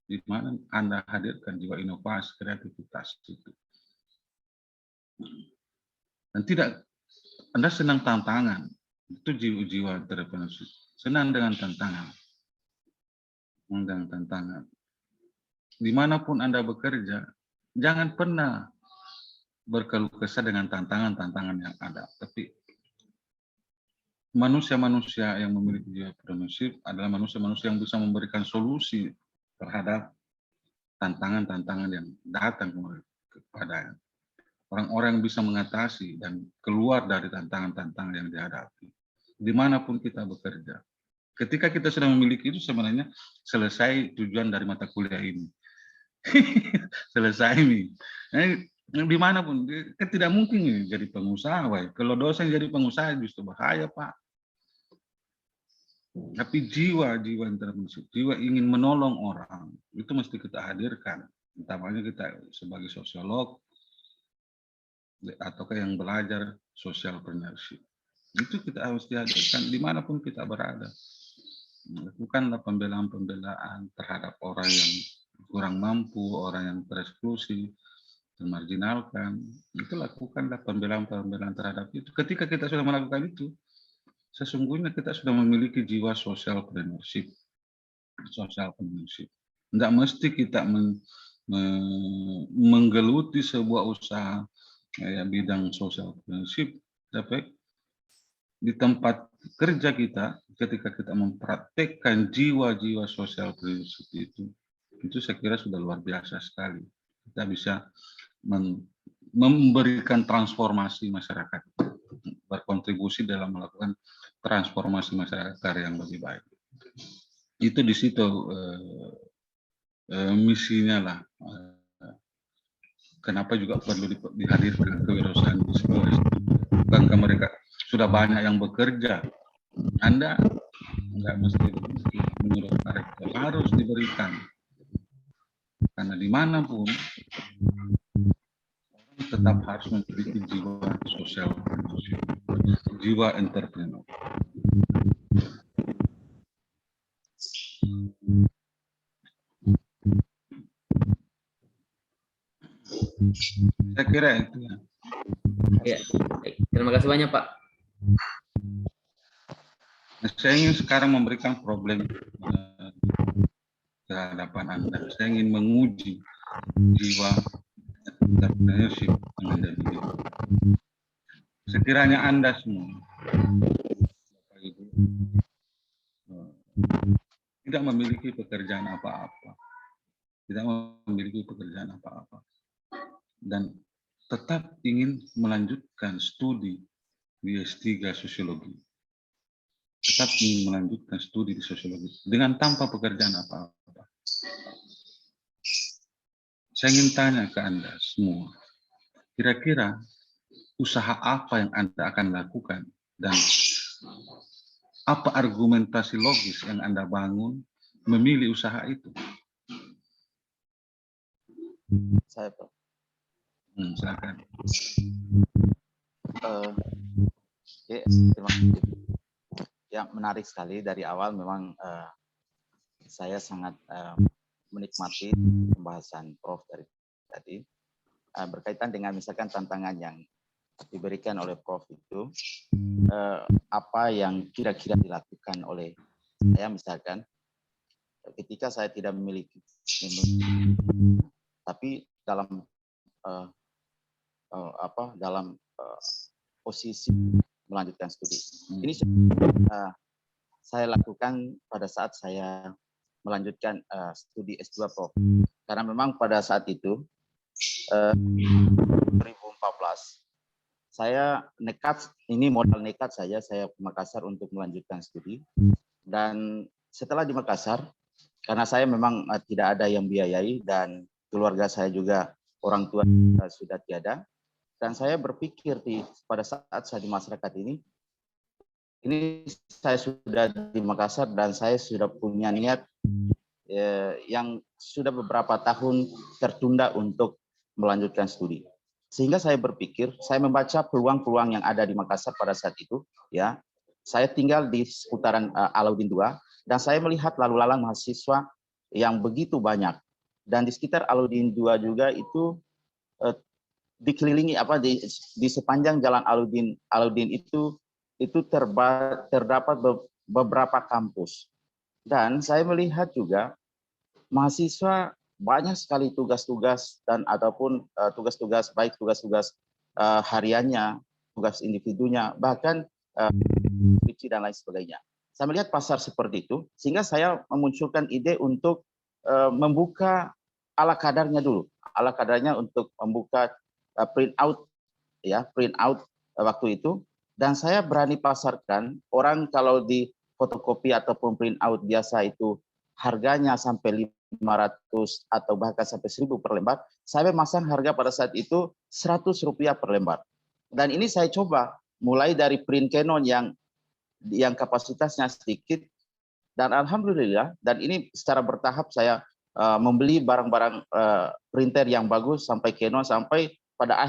Di mana Anda hadirkan jiwa inovasi, kreativitas itu. Dan tidak, Anda senang tantangan, itu jiwa entrepreneurship. Senang dengan tantangan. Dengan tantangan. Dimanapun Anda bekerja, jangan pernah berkeluh kesah dengan tantangan-tantangan yang ada. Tapi manusia-manusia yang memiliki jiwa entrepreneurship adalah manusia-manusia yang bisa memberikan solusi terhadap tantangan-tantangan yang datang kepada orang-orang yang bisa mengatasi dan keluar dari tantangan-tantangan yang dihadapi. Dimanapun kita bekerja. Ketika kita sudah memiliki itu, sebenarnya selesai tujuan dari mata kuliah ini. Selesai nih. Dimanapun, tidak mungkin nih jadi pengusaha. Woy. Kalau dosen jadi pengusaha justru bahaya Pak. Tapi jiwa entrepreneurship, jiwa ingin menolong orang, itu mesti kita hadirkan. Utamanya kita sebagai sosiolog, ataukah yang belajar social entrepreneurship. Itu kita harus dihadirkan dimanapun kita berada. Bukanlah pembelaan-pembelaan terhadap orang yang kurang mampu, orang yang tereksklusi, termarginalkan. Itu lakukanlah pembelaan-pembelaan terhadap itu. Ketika kita sudah melakukan itu, sesungguhnya kita sudah memiliki jiwa social entrepreneurship. Social entrepreneurship. Tidak mesti kita menggeluti sebuah usaha bidang social entrepreneurship, tapi di tempat kerja kita, ketika kita mempraktekkan jiwa-jiwa social entrepreneurship itu saya kira sudah luar biasa sekali. Kita bisa memberikan transformasi masyarakat, berkontribusi dalam melakukan transformasi masyarakat yang lebih baik. Itu di situ misinya lah. Kenapa juga perlu dihadirkan kewirausahaan di sekolah? Bukankah mereka sudah banyak yang bekerja? Anda nggak mesti begitu, menurut rektor harus diberikan, karena dimanapun orang tetap harus memiliki jiwa sosial, jiwa entrepreneur. Saya kira itu ya. Ya, baik. Terima kasih banyak Pak. Nah, saya ingin sekarang memberikan problem ke hadapan Anda. Saya ingin menguji jiwa entrepreneurship yang ada di diri. Sekiranya Anda semua, Bapak Ibu, tidak memiliki pekerjaan apa-apa, tidak memiliki pekerjaan apa-apa, dan tetap ingin melanjutkan studi di S3 Sosiologi, tetap ingin melanjutkan studi di Sosiologi dengan tanpa pekerjaan apa-apa. Saya ingin tanya ke Anda semua, kira-kira usaha apa yang Anda akan lakukan dan apa argumentasi logis yang Anda bangun memilih usaha itu? Saya Pak. Silakan. Ya, terima kasih. Yang menarik sekali dari awal memang saya sangat menikmati pembahasan Prof dari tadi berkaitan dengan misalkan tantangan yang diberikan oleh Prof itu apa yang kira-kira dilakukan oleh saya misalkan ketika saya tidak memiliki tapi dalam posisi melanjutkan studi. Ini saya lakukan pada saat saya melanjutkan studi S2 Prof. Karena memang pada saat itu 2014 saya nekat, ini modal nekat saya ke Makassar untuk melanjutkan studi. Dan setelah di Makassar, karena saya memang tidak ada yang biayai dan keluarga saya juga orang tua sudah tiada, dan saya berpikir pada saat saya di masyarakat ini saya sudah di Makassar dan saya sudah punya niat yang sudah beberapa tahun tertunda untuk melanjutkan studi. Sehingga saya berpikir, saya membaca peluang-peluang yang ada di Makassar pada saat itu, ya. Saya tinggal di seputaran Alauddin II dan saya melihat lalu lalang mahasiswa yang begitu banyak. Dan di sekitar Alauddin II juga itu dikelilingi di sepanjang jalan Alauddin itu terdapat beberapa kampus. Dan saya melihat juga mahasiswa banyak sekali tugas-tugas dan ataupun tugas-tugas baik tugas-tugas hariannya, tugas individunya, bahkan dan lain sebagainya. Saya melihat pasar seperti itu sehingga saya memunculkan ide untuk membuka ala kadarnya dulu, ala kadarnya untuk membuka print out waktu itu, dan saya berani pasarkan. Orang kalau di fotokopi ataupun print out biasa itu harganya sampai 500 atau bahkan sampai 1.000 per lembar, saya memasang harga pada saat itu Rp100 per lembar. Dan ini saya coba mulai dari print Canon yang kapasitasnya sedikit, dan alhamdulillah, dan ini secara bertahap saya membeli barang-barang printer yang bagus sampai Canon, sampai pada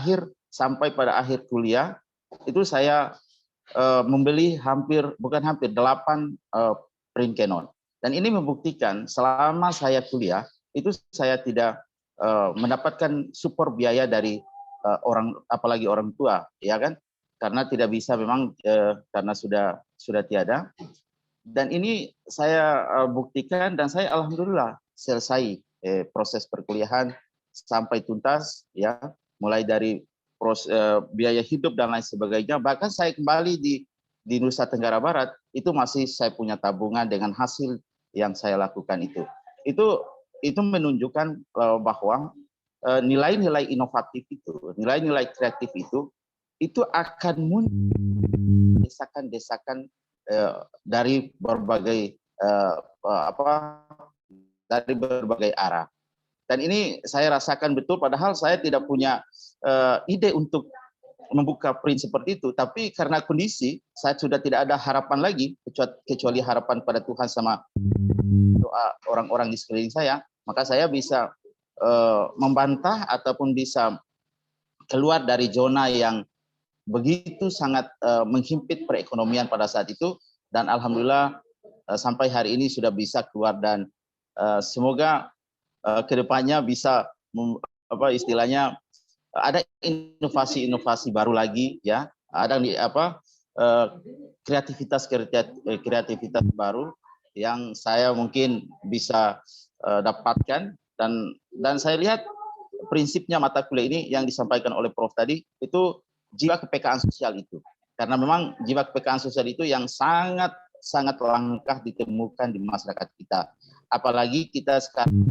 akhir kuliah itu saya membeli 8 print Canon. Dan ini membuktikan selama saya kuliah itu saya tidak mendapatkan support biaya dari apalagi orang tua, ya kan? Karena tidak bisa memang karena sudah tiada. Dan ini saya buktikan dan saya alhamdulillah selesai proses perkuliahan sampai tuntas, ya, mulai dari biaya hidup dan lain sebagainya. Bahkan saya kembali di Nusa Tenggara Barat itu masih saya punya tabungan dengan hasil yang saya lakukan itu menunjukkan bahwa nilai-nilai inovatif itu, nilai-nilai kreatif itu akan muncul desakan-desakan dari berbagai dari berbagai arah. Dan ini saya rasakan betul, padahal saya tidak punya ide untuk membuka print seperti itu, tapi karena kondisi saya sudah tidak ada harapan lagi kecuali harapan pada Tuhan sama doa orang-orang di sekeliling saya, maka saya bisa membantah ataupun bisa keluar dari zona yang begitu sangat menghimpit perekonomian pada saat itu, dan alhamdulillah sampai hari ini sudah bisa keluar, dan semoga kedepannya bisa istilahnya ada inovasi-inovasi baru lagi, ya, ada kreativitas baru yang saya mungkin bisa dapatkan, dan saya lihat prinsipnya mata kuliah ini yang disampaikan oleh Prof tadi itu jiwa kepekaan sosial itu, karena memang jiwa kepekaan sosial itu yang sangat langka ditemukan di masyarakat kita, apalagi kita sekarang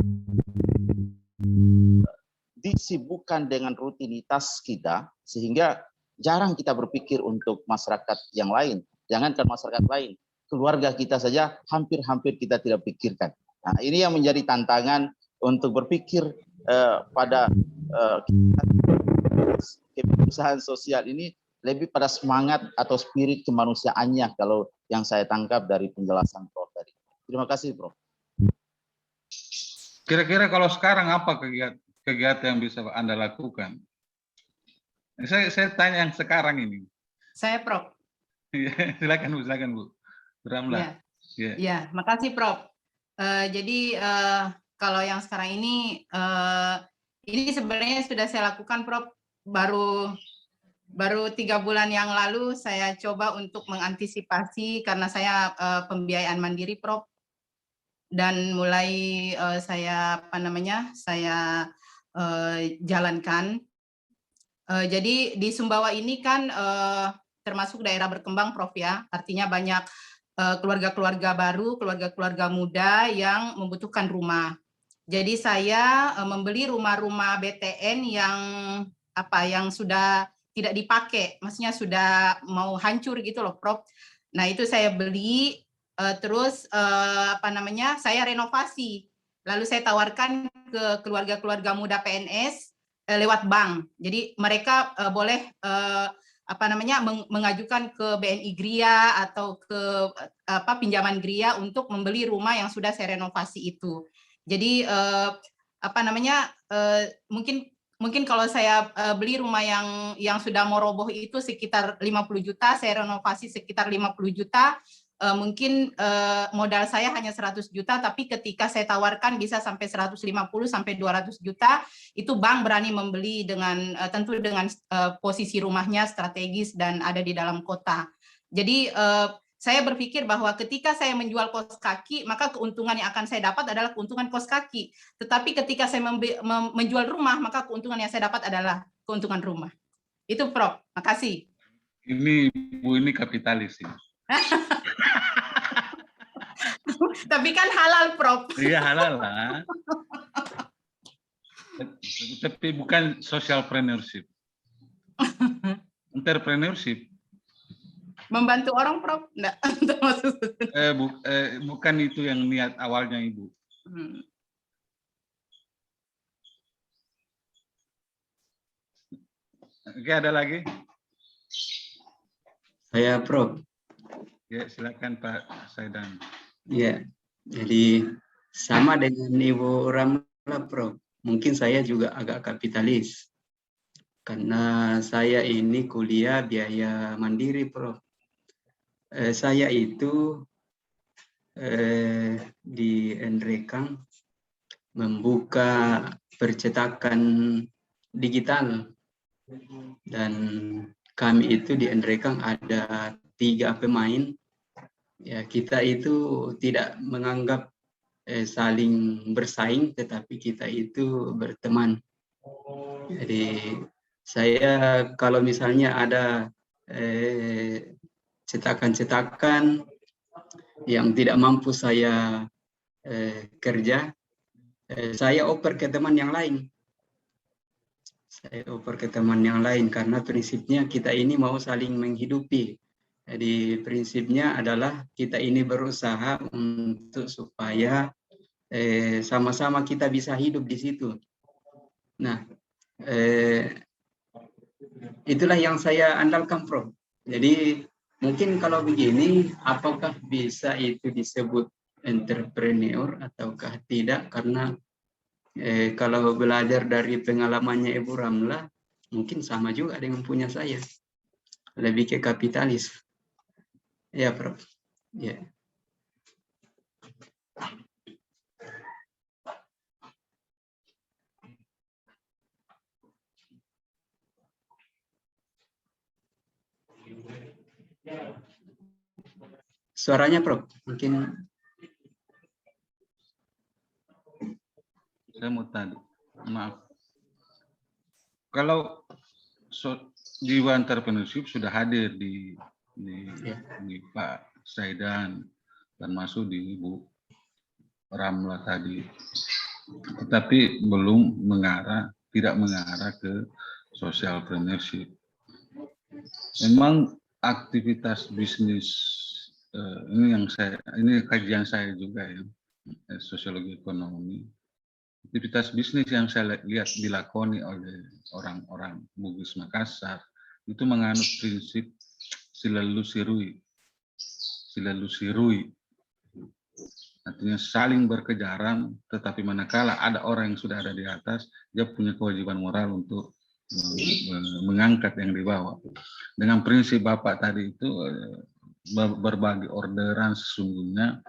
disibukkan dengan rutinitas kita, sehingga jarang kita berpikir untuk masyarakat yang lain. Jangankan masyarakat lain, keluarga kita saja hampir kita tidak pikirkan. Nah, ini yang menjadi tantangan untuk berpikir pada kepedulian sosial ini lebih pada semangat atau spirit kemanusiaannya, kalau yang saya tangkap dari penjelasan Prof tadi. Terima kasih, Prof. Kira-kira kalau sekarang apa kegiatan yang bisa Anda lakukan? Saya tanya yang sekarang ini. Saya, Prof. Silakan Bu. Beramlah. Ya, makasih Prof. Jadi kalau yang sekarang ini sebenarnya sudah saya lakukan, Prof. Baru 3 bulan yang lalu saya coba untuk mengantisipasi, karena saya pembiayaan mandiri, Prof. Dan mulai saya jalankan. Jadi di Sumbawa ini kan termasuk daerah berkembang, Prof, ya. Artinya banyak keluarga-keluarga baru, keluarga-keluarga muda yang membutuhkan rumah. Jadi saya membeli rumah-rumah BTN yang sudah tidak dipakai, maksudnya sudah mau hancur gitu loh, Prof. Nah, itu saya beli, terus saya renovasi. Lalu saya tawarkan ke keluarga-keluarga muda PNS lewat bank. Jadi mereka boleh mengajukan ke BNI Gria atau ke pinjaman Gria untuk membeli rumah yang sudah saya renovasi itu. Jadi mungkin kalau saya beli rumah yang sudah mau roboh itu sekitar 50 juta, saya renovasi sekitar 50 juta, mungkin modal saya hanya 100 juta, tapi ketika saya tawarkan bisa sampai 150 sampai 200 juta, itu bank berani membeli dengan tentu dengan posisi rumahnya strategis dan ada di dalam kota. Jadi saya berpikir bahwa ketika saya menjual kos kaki, maka keuntungan yang akan saya dapat adalah keuntungan kos kaki. Tetapi ketika saya menjual rumah, maka keuntungan yang saya dapat adalah keuntungan rumah. Itu, Prof. Makasih. Ini Bu ini kapitalis ini. Tapi kan halal, Prof. Iya, halal lah. Tapi bukan socialpreneurship. Entrepreneurship. Membantu orang, Prof? Enggak. Bukan itu yang niat awalnya, Ibu. Oke, ada lagi? Saya, Prof. Ya, silakan Pak Saidan. Ya, jadi sama dengan Ibu Ramla, Prof. Mungkin saya juga agak kapitalis. Karena saya ini kuliah biaya mandiri, Prof. Saya itu di Enrekang membuka percetakan digital, dan kami itu di Enrekang ada 3 pemain. Ya, kita itu tidak menganggap saling bersaing, tetapi kita itu berteman. Jadi saya kalau misalnya ada cetakan-cetakan yang tidak mampu saya kerja, saya oper ke teman yang lain. saya oper ke teman yang lain karena prinsipnya kita ini mau saling menghidupi. Jadi prinsipnya adalah kita ini berusaha untuk supaya sama-sama kita bisa hidup di situ. Nah, itulah yang saya andalkan, Prof. Jadi mungkin kalau begini, apakah bisa itu disebut entrepreneur ataukah tidak? Karena kalau belajar dari pengalamannya Ibu Ramlah, mungkin sama juga dengan punya saya. Lebih ke kapitalis. Ya, Prof. Ya. Suaranya, Prof. Mungkin Saya mau tanya, maaf. Kalau jiwa entrepreneurship sudah hadir di Pak Saidan dan masuk di Ibu Ramla tadi, tetapi belum tidak mengarah ke social entrepreneurship. Memang aktivitas bisnis ini kajian saya juga ya, sosiologi ekonomi. Aktivitas bisnis yang saya lihat dilakoni oleh orang-orang Bugis Makassar itu menganut prinsip silalu sirui, artinya saling berkejaran, tetapi manakala ada orang yang sudah ada di atas, dia punya kewajiban moral untuk mengangkat yang di bawah. Dengan prinsip Bapak tadi itu, berbagi orderan sesungguhnya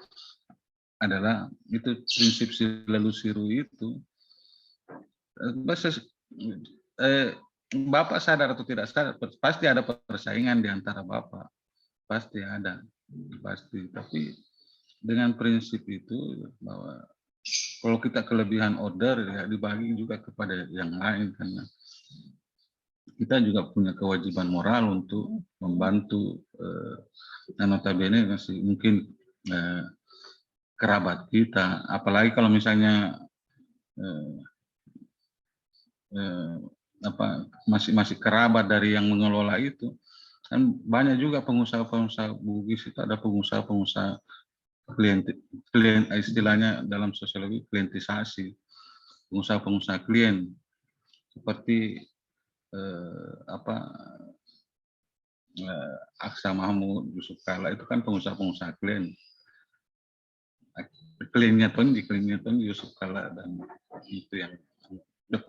adalah itu prinsip silalu sirui itu. Bapak sadar atau tidak sadar, pasti ada persaingan di antara Bapak, pasti ada, pasti. Tapi dengan prinsip itu bahwa kalau kita kelebihan order ya dibagi juga kepada yang lain, karena kita juga punya kewajiban moral untuk membantu. Notabene masih mungkin kerabat kita, apalagi kalau misalnya masih kerabat dari yang mengelola itu, kan banyak juga pengusaha-pengusaha Bugis itu, ada pengusaha-pengusaha klien, istilahnya dalam sosiologi klientisasi, pengusaha-pengusaha klien seperti Aksa Mahmud, Yusuf Kala, itu kan pengusaha-pengusaha klien. Kliennya Tony Yusuf Kala, dan itu yang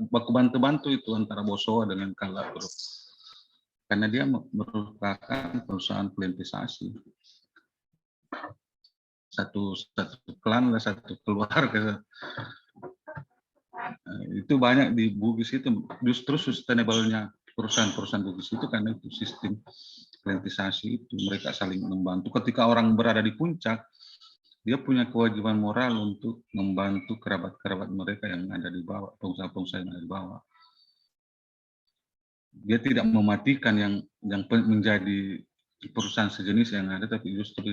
baku bantu-bantu itu antara Bosowa dengan Kala, bro. Karena dia merupakan perusahaan klientisasi. Satu klan lah, satu keluarga. Itu banyak di Bugis itu, justru sustainable-nya perusahaan-perusahaan Bugis itu karena itu sistem klientisasi itu, mereka saling membantu. Ketika orang berada di puncak, dia punya kewajiban moral untuk membantu kerabat-kerabat mereka yang ada di bawah, pengusaha-pengusaha yang ada di bawah. Dia tidak mematikan yang menjadi perusahaan sejenis yang ada, tapi justru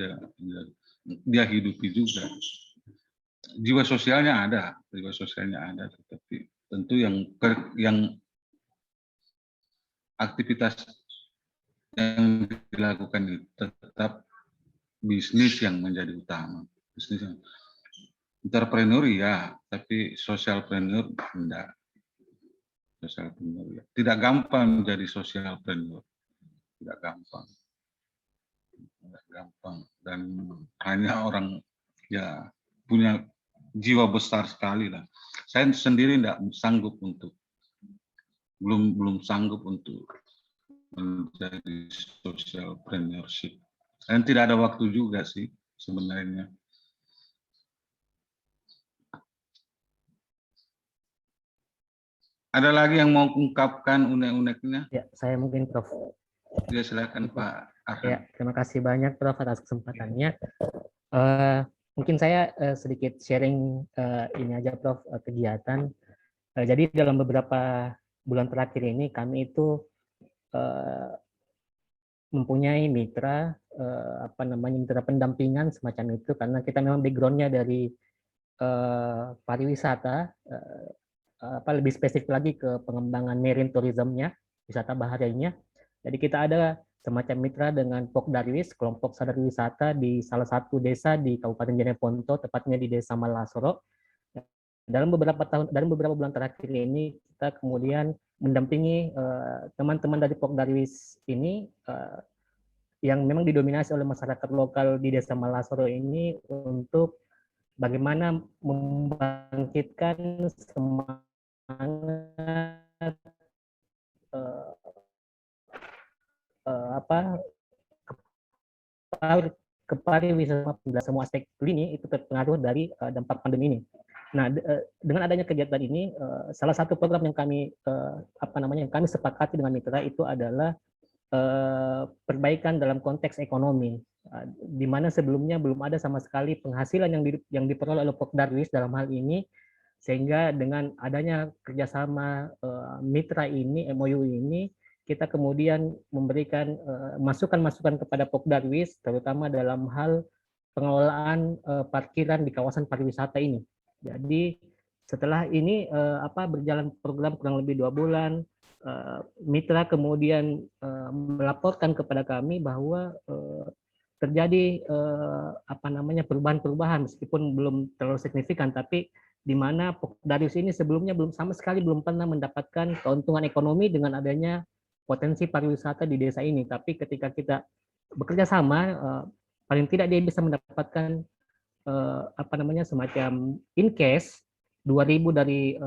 dia hidupi juga. Jiwa sosialnya ada, tetapi tentu yang aktivitas yang dilakukan itu tetap bisnis yang menjadi utama. Bisnis yang entrepreneur ya, tapi socialpreneur enggak. Socialpreneur ya. Tidak gampang menjadi socialpreneur. Tidak gampang. Dan hanya orang ya punya jiwa besar sekali lah. Saya sendiri tidak sanggup untuk belum sanggup untuk menjadi socialpreneurship. Dan tidak ada waktu juga sih sebenarnya. Ada lagi yang mau ungkapkan unek-uneknya? Ya, saya mungkin Prof. Ya, silakan Pak Arhan. Ya, terima kasih banyak Prof atas kesempatannya. Mungkin saya sedikit sharing ini aja Prof, kegiatan. Jadi dalam beberapa bulan terakhir ini kami itu mempunyai mitra mitra pendampingan semacam itu, karena kita memang backgroundnya dari pariwisata. lebih spesifik lagi ke pengembangan marine tourism-nya, wisata baharianya. Jadi kita ada semacam mitra dengan Pokdarwis, kelompok sadar wisata di salah satu desa di Kabupaten Jeneponto, tepatnya di Desa Malasoro. Dalam beberapa bulan terakhir ini kita kemudian mendampingi teman-teman dari Pokdarwis ini yang memang didominasi oleh masyarakat lokal di Desa Malasoro ini untuk bagaimana membangkitkan semangat kepariwisata semua aspek lini itu terpengaruh dari dampak pandemi ini. Nah, dengan adanya kegiatan ini, salah satu program yang kami yang kami sepakati dengan mitra itu adalah perbaikan dalam konteks ekonomi, di mana sebelumnya belum ada sama sekali penghasilan yang diperoleh oleh Pokdarwis dalam hal ini, sehingga dengan adanya kerjasama mitra ini, MOU ini, kita kemudian memberikan masukan-masukan kepada Pokdarwis, terutama dalam hal pengelolaan parkiran di kawasan pariwisata ini. Jadi setelah ini berjalan program kurang lebih 2 bulan, mitra kemudian melaporkan kepada kami bahwa terjadi perubahan-perubahan meskipun belum terlalu signifikan, tapi di mana Pokdarwis ini sebelumnya sama sekali belum pernah mendapatkan keuntungan ekonomi dengan adanya potensi pariwisata di desa ini. Tapi ketika kita bekerja sama, paling tidak dia bisa mendapatkan semacam in cash 2.000 dari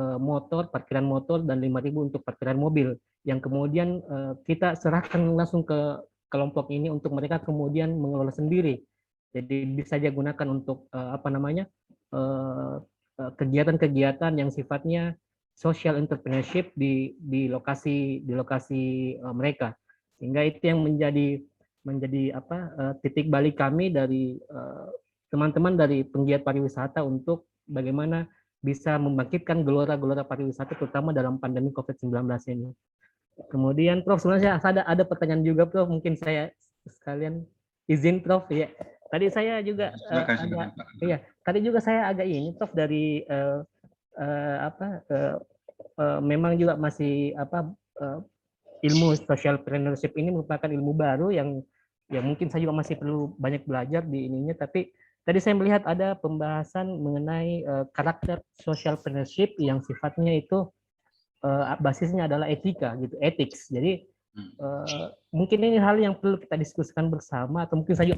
parkiran motor dan 5.000 untuk parkiran mobil, yang kemudian kita serahkan langsung ke kelompok ini untuk mereka kemudian mengelola sendiri. Jadi bisa dia gunakan untuk kegiatan-kegiatan yang sifatnya social entrepreneurship di lokasi mereka. Sehingga itu yang menjadi titik balik kami dari teman-teman dari penggiat pariwisata untuk bagaimana bisa membangkitkan gelora-gelora pariwisata terutama dalam pandemi COVID-19 ini. Kemudian Prof, sebenarnya ada pertanyaan juga Prof, mungkin saya sekalian izin Prof ya. Tadi saya juga tadi juga saya agak ini Prof dari memang juga masih ilmu social entrepreneurship ini merupakan ilmu baru yang mungkin saya juga masih perlu banyak belajar di ininya, tapi tadi saya melihat ada pembahasan mengenai karakter social entrepreneurship yang sifatnya itu basisnya adalah etika gitu, ethics. Jadi mungkin ini hal yang perlu kita diskusikan bersama, atau mungkin saya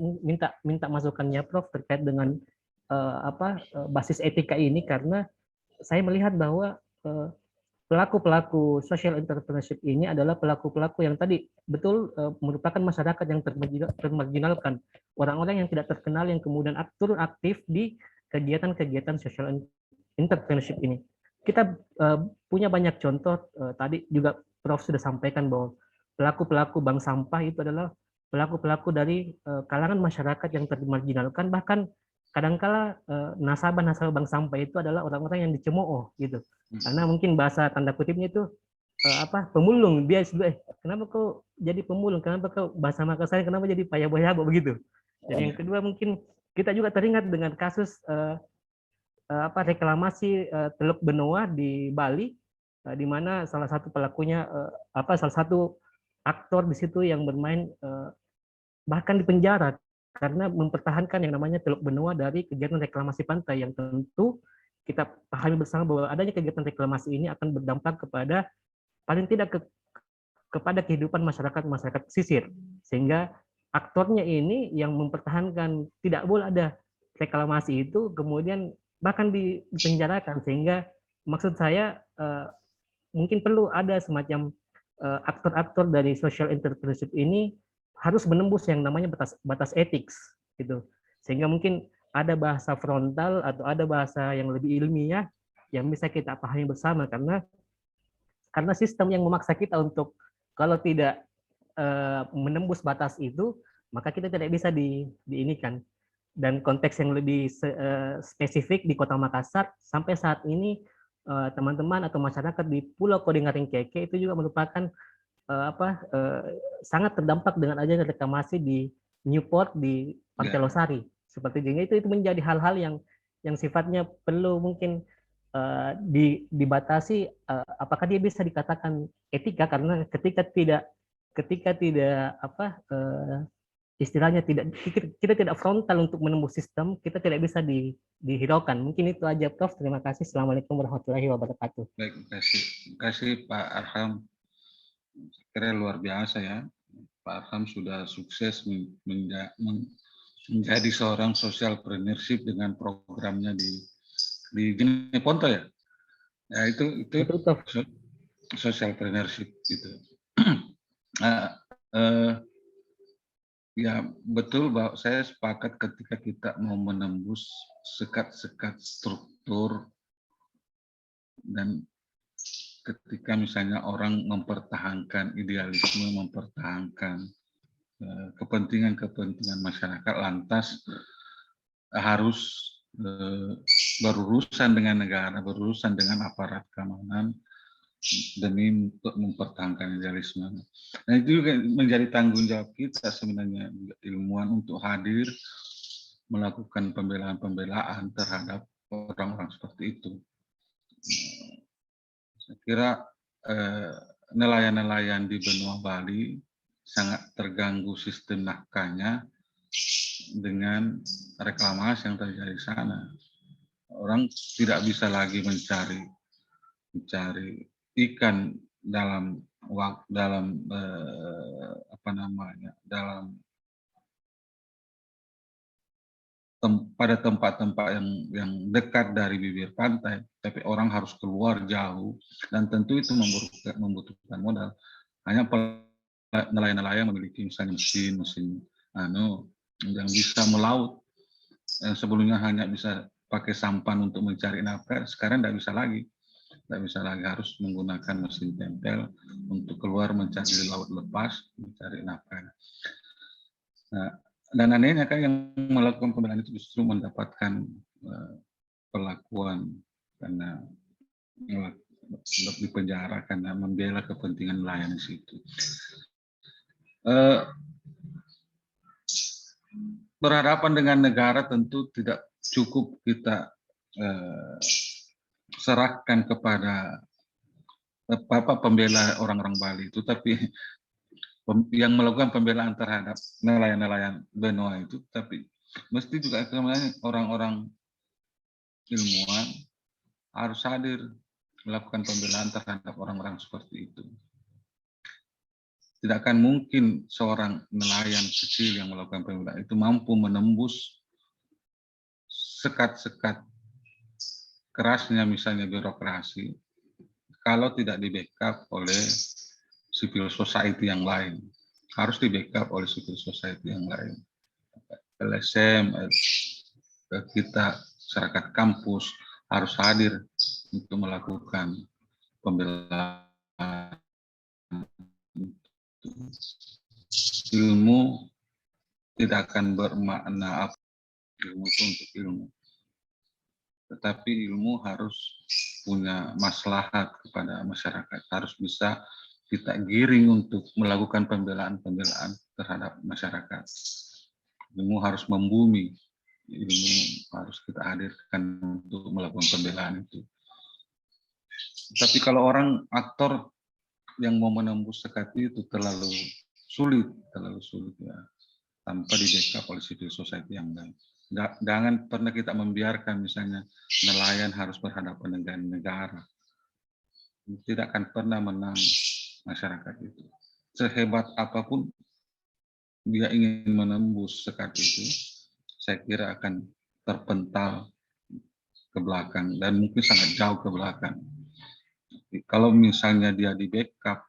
minta masukannya Prof terkait dengan basis etika ini, karena saya melihat bahwa pelaku-pelaku social entrepreneurship ini adalah pelaku-pelaku yang tadi betul merupakan masyarakat yang termarginalkan, orang-orang yang tidak terkenal yang kemudian turut aktif di kegiatan-kegiatan social entrepreneurship ini. Kita punya banyak contoh, tadi juga Prof sudah sampaikan bahwa pelaku-pelaku bank sampah itu adalah pelaku-pelaku dari kalangan masyarakat yang termarginalkan, bahkan kadangkala nasabah bank sampah itu adalah orang-orang yang dicemooh gitu. Karena mungkin bahasa tanda kutipnya itu pemulung, dia kenapa kau jadi pemulung, kenapa kau bahasa Makassar kenapa jadi payah-payah begitu. Dan yang kedua mungkin kita juga teringat dengan kasus reklamasi Teluk Benoa di Bali, di mana salah satu pelakunya salah satu aktor di situ yang bermain bahkan di penjara karena mempertahankan yang namanya Teluk Benoa dari kegiatan reklamasi pantai, yang tentu kita pahami bersama bahwa adanya kegiatan reklamasi ini akan berdampak kepada paling tidak kepada kehidupan masyarakat pesisir, sehingga aktornya ini yang mempertahankan tidak boleh ada reklamasi itu kemudian bahkan dipenjarakan. Sehingga maksud saya mungkin perlu ada semacam aktor-aktor dari social entrepreneurship ini harus menembus yang namanya batas etik gitu, sehingga mungkin ada bahasa frontal atau ada bahasa yang lebih ilmiah yang bisa kita pahami bersama, karena sistem yang memaksa kita untuk kalau tidak menembus batas itu maka kita tidak bisa diinikan. Dan konteks yang lebih spesifik di Kota Makassar sampai saat ini teman-teman atau masyarakat di Pulau Kodingaring-Keke itu juga merupakan sangat terdampak dengan adanya reklamasi di Newport di Pantai Losari. Seperti itu menjadi hal-hal yang sifatnya perlu mungkin dibatasi apakah dia bisa dikatakan etika, karena ketika tidak istilahnya kita tidak frontal untuk menembus sistem, kita tidak bisa dihiraukan. Mungkin itu aja, Prof. Terima kasih. Assalamualaikum warahmatullahi wabarakatuh. Baik, terima kasih Pak Arham. Kira luar biasa ya. Pak Arham sudah sukses menjadi seorang socialpreneurship dengan programnya di Jeneponto ya. Ya itu Betul, Prof. socialpreneurship gitu. Ya betul, bahwa saya sepakat ketika kita mau menembus sekat-sekat struktur, dan ketika misalnya orang mempertahankan idealisme, mempertahankan kepentingan masyarakat, lantas harus berurusan dengan negara, berurusan dengan aparat keamanan demi untuk mempertahankan idealisme. Nah, itu juga menjadi tanggung jawab kita sebenarnya ilmuwan untuk hadir melakukan pembelaan-pembelaan terhadap orang-orang seperti itu. Saya kira nelayan-nelayan di benua Bali sangat terganggu sistem nafkahnya dengan reklamasi yang terjadi di sana. Orang tidak bisa lagi mencari ikan pada tempat-tempat yang dekat dari bibir pantai, tapi orang harus keluar jauh, dan tentu itu membutuhkan modal. Hanya nelayan-nelayan memiliki misalnya mesin yang bisa melaut, yang sebelumnya hanya bisa pakai sampan untuk mencari nafkah, sekarang tidak bisa lagi, harus menggunakan mesin tempel untuk keluar mencari di laut lepas, mencari nafkah. Nah, dan anehnya kan yang melakukan pembelaan itu justru mendapatkan perlakuan karena di penjara karena membela kepentingan nelayan di situ. Berhadapan dengan negara tentu tidak cukup kita serahkan kepada pembela orang-orang Bali itu, tapi yang melakukan pembelaan terhadap nelayan-nelayan benua itu, tapi mesti juga orang-orang ilmuwan harus hadir melakukan pembelaan terhadap orang-orang seperti itu. Tidak akan mungkin seorang nelayan kecil yang melakukan pembelaan itu mampu menembus sekat-sekat kerasnya misalnya birokrasi kalau tidak di-backup oleh civil society yang lain. Harus di-backup oleh civil society yang lain. LSM, kita, masyarakat kampus harus hadir untuk melakukan pembelaan. Ilmu tidak akan bermakna apa ilmu itu untuk ilmu, tetapi ilmu harus punya maslahat kepada masyarakat, harus bisa kita giring untuk melakukan pembelaan-pembelaan terhadap masyarakat. Ilmu harus membumi, ilmu harus kita hadirkan untuk melakukan pembelaan itu. Tapi kalau orang aktor yang mau menembus sekat itu terlalu sulit ya, tanpa di-backup oleh civil society yang lain. Jangan pernah kita membiarkan misalnya nelayan harus berhadapan dengan negara. Tidak akan pernah menang masyarakat itu. Sehebat apapun dia ingin menembus sekat itu, saya kira akan terpental ke belakang dan mungkin sangat jauh ke belakang. Kalau misalnya dia di-backup,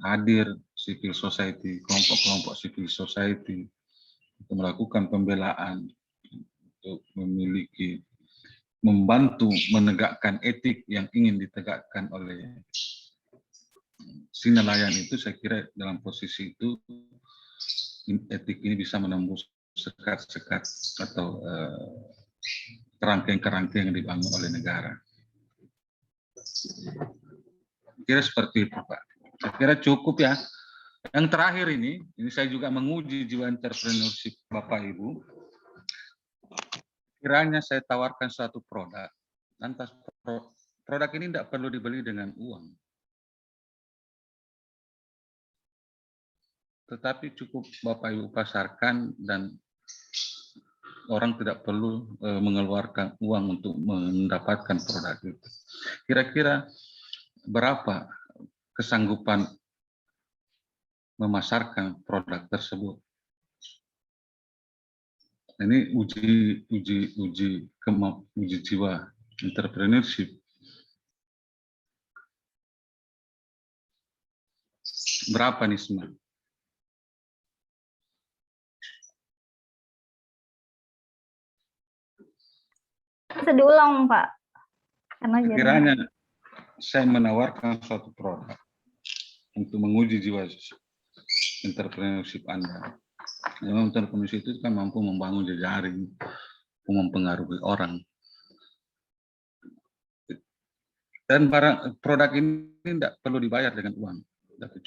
hadir civil society, kelompok-kelompok civil society untuk melakukan pembelaan, untuk membantu menegakkan etik yang ingin ditegakkan oleh si nelayan itu, saya kira dalam posisi itu etik ini bisa menembus sekat-sekat atau kerangkeng-kerangkeng yang dibangun oleh negara. Kira seperti itu, Pak. Saya kira cukup ya. Yang terakhir ini saya juga menguji jiwa entrepreneurship Bapak Ibu. Kiranya saya tawarkan suatu produk Lantas produk ini tidak perlu dibeli dengan uang. Tetapi cukup Bapak Ibu pasarkan dan orang tidak perlu mengeluarkan uang untuk mendapatkan produk itu. Kira-kira berapa kesanggupan memasarkan produk tersebut? Ini uji jiwa entrepreneurship. Berapa nih semua? Bisa diulang, Pak. Karena Kiranya saya menawarkan suatu produk untuk menguji jiwa entrepreneurship Anda. Memang entrepreneurship itu kan mampu membangun jejaring, mempengaruhi orang. Dan produk ini tidak perlu dibayar dengan uang, tapi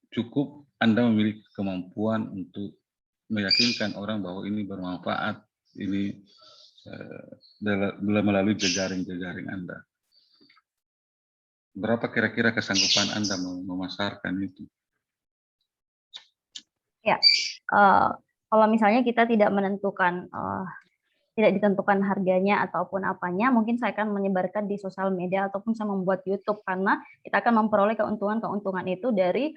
cukup Anda memiliki kemampuan untuk meyakinkan orang bahwa ini bermanfaat, ini melalui jejaring-jejaring Anda. Berapa kira-kira kesanggupan Anda memasarkan itu? Ya, kalau misalnya kita tidak menentukan, tidak ditentukan harganya ataupun apanya, mungkin saya akan menyebarkan di sosial media ataupun saya membuat YouTube, karena kita akan memperoleh keuntungan-keuntungan itu dari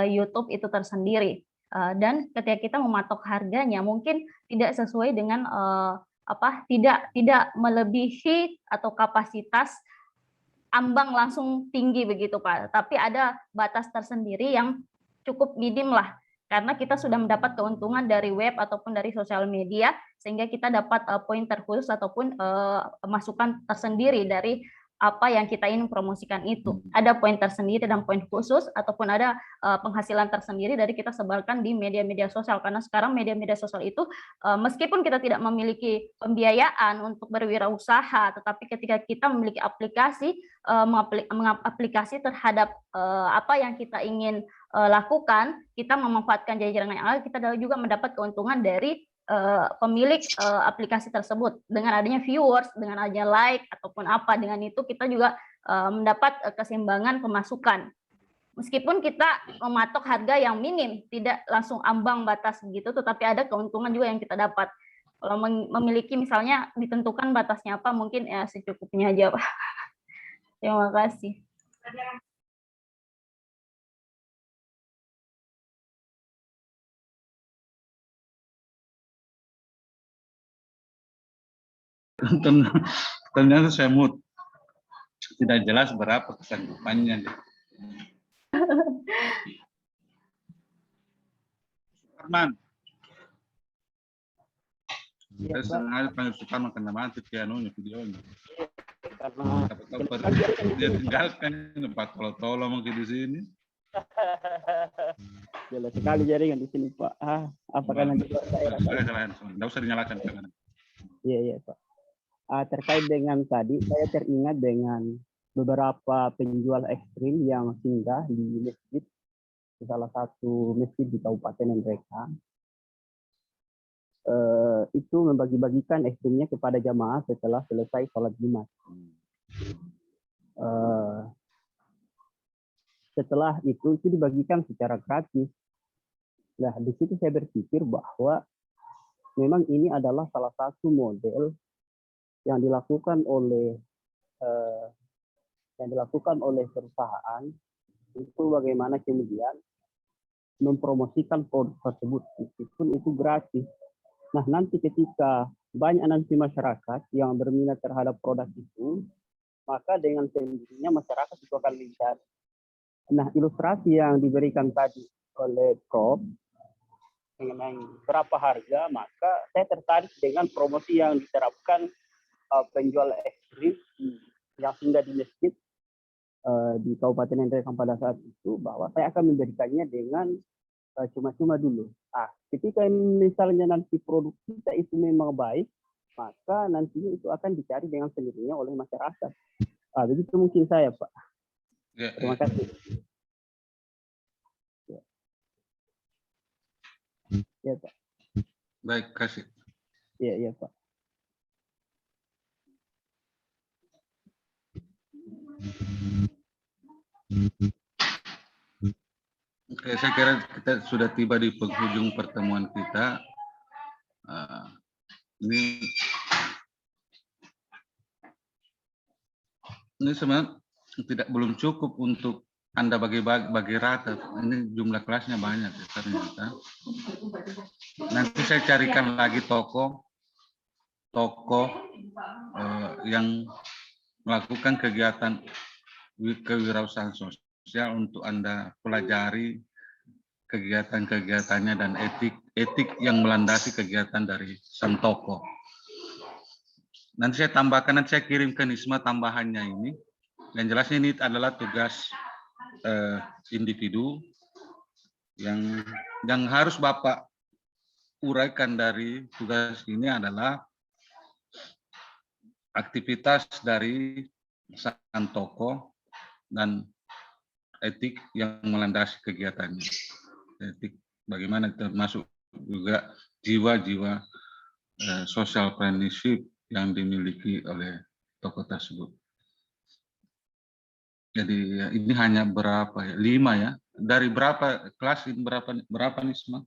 YouTube itu tersendiri. Dan ketika kita mematok harganya, mungkin tidak sesuai dengan tidak melebihi atau kapasitas ambang langsung tinggi begitu Pak, tapi ada batas tersendiri yang cukup minim lah, karena kita sudah mendapat keuntungan dari web ataupun dari sosial media, sehingga kita dapat poin terkhusus ataupun masukan tersendiri dari apa yang kita ingin promosikan itu. Ada poin tersendiri dan poin khusus, ataupun ada penghasilan tersendiri dari kita sebarkan di media-media sosial, karena sekarang media-media sosial itu meskipun kita tidak memiliki pembiayaan untuk berwirausaha, tetapi ketika kita memiliki aplikasi, mengaplikasi terhadap apa yang kita ingin lakukan, kita memanfaatkan jajaran yang ada, kita juga mendapat keuntungan dari pemilik aplikasi tersebut. Dengan adanya viewers, dengan adanya like ataupun apa, dengan itu kita juga mendapat keseimbangan pemasukan. Meskipun kita mematok harga yang minim, tidak langsung ambang batas begitu, tetapi ada keuntungan juga yang kita dapat. Kalau memiliki misalnya ditentukan batasnya apa, mungkin ya secukupnya aja Pak. Terima kasih. Ternyata saya mood tidak jelas berapa kesanggupannya. Arman, saya sengaja panggil Sukarman karena mati pianonya, videonya. Karena dia tinggalkan Pak, tolong mungkin di sini. Jelas sekali jaringan di sini Pak. Apakah nanti Tidak usah dinyalakan. Iya Pak. Terkait dengan tadi, saya teringat dengan beberapa penjual ekstrim yang singgah di masjid, di salah satu masjid di Kabupaten mereka. Itu membagi-bagikan ekstrimnya kepada jamaah setelah selesai sholat Jumat. Setelah itu dibagikan secara gratis. Nah, di situ saya berpikir bahwa memang ini adalah salah satu model yang dilakukan oleh perusahaan itu bagaimana kemudian mempromosikan produk tersebut meskipun itu gratis. Nah, nanti ketika banyak nanti masyarakat yang berminat terhadap produk itu, maka dengan sendirinya masyarakat itu akan mencari. Nah, ilustrasi yang diberikan tadi oleh Prof mengenai berapa harga, maka saya tertarik dengan promosi yang diterapkan penjual ekstrim yang singgah di masjid di Kabupaten Nrekang pada saat itu, bahwa saya akan memberikannya dengan cuma-cuma dulu. Ketika misalnya nanti produk kita itu memang baik, maka nantinya itu akan dicari dengan sendirinya oleh masyarakat. Begitu mungkin saya, Pak. Terima kasih. Ya, Pak. Baik, kasih. Iya, Pak. Oke, saya kira kita sudah tiba di penghujung pertemuan kita. Ini sebenarnya belum cukup untuk Anda bagi rata. Ini jumlah kelasnya banyak ya, ternyata. Nanti saya carikan lagi tokoh yang melakukan kegiatan kewirausahaan sosial untuk Anda pelajari kegiatan-kegiatannya dan etik yang melandasi kegiatan dari sang tokoh. Nanti saya tambahkan, nanti saya kirim ke Nisma tambahannya ini. Yang jelasnya ini adalah tugas individu yang harus Bapak uraikan dari tugas ini adalah aktivitas dari sang tokoh dan etik yang melandasi kegiatannya. Etik bagaimana termasuk juga jiwa-jiwa social partnership yang dimiliki oleh tokoh tersebut. Jadi ya, ini hanya berapa ya? 5 ya. Dari berapa kelas ini berapa Nisma?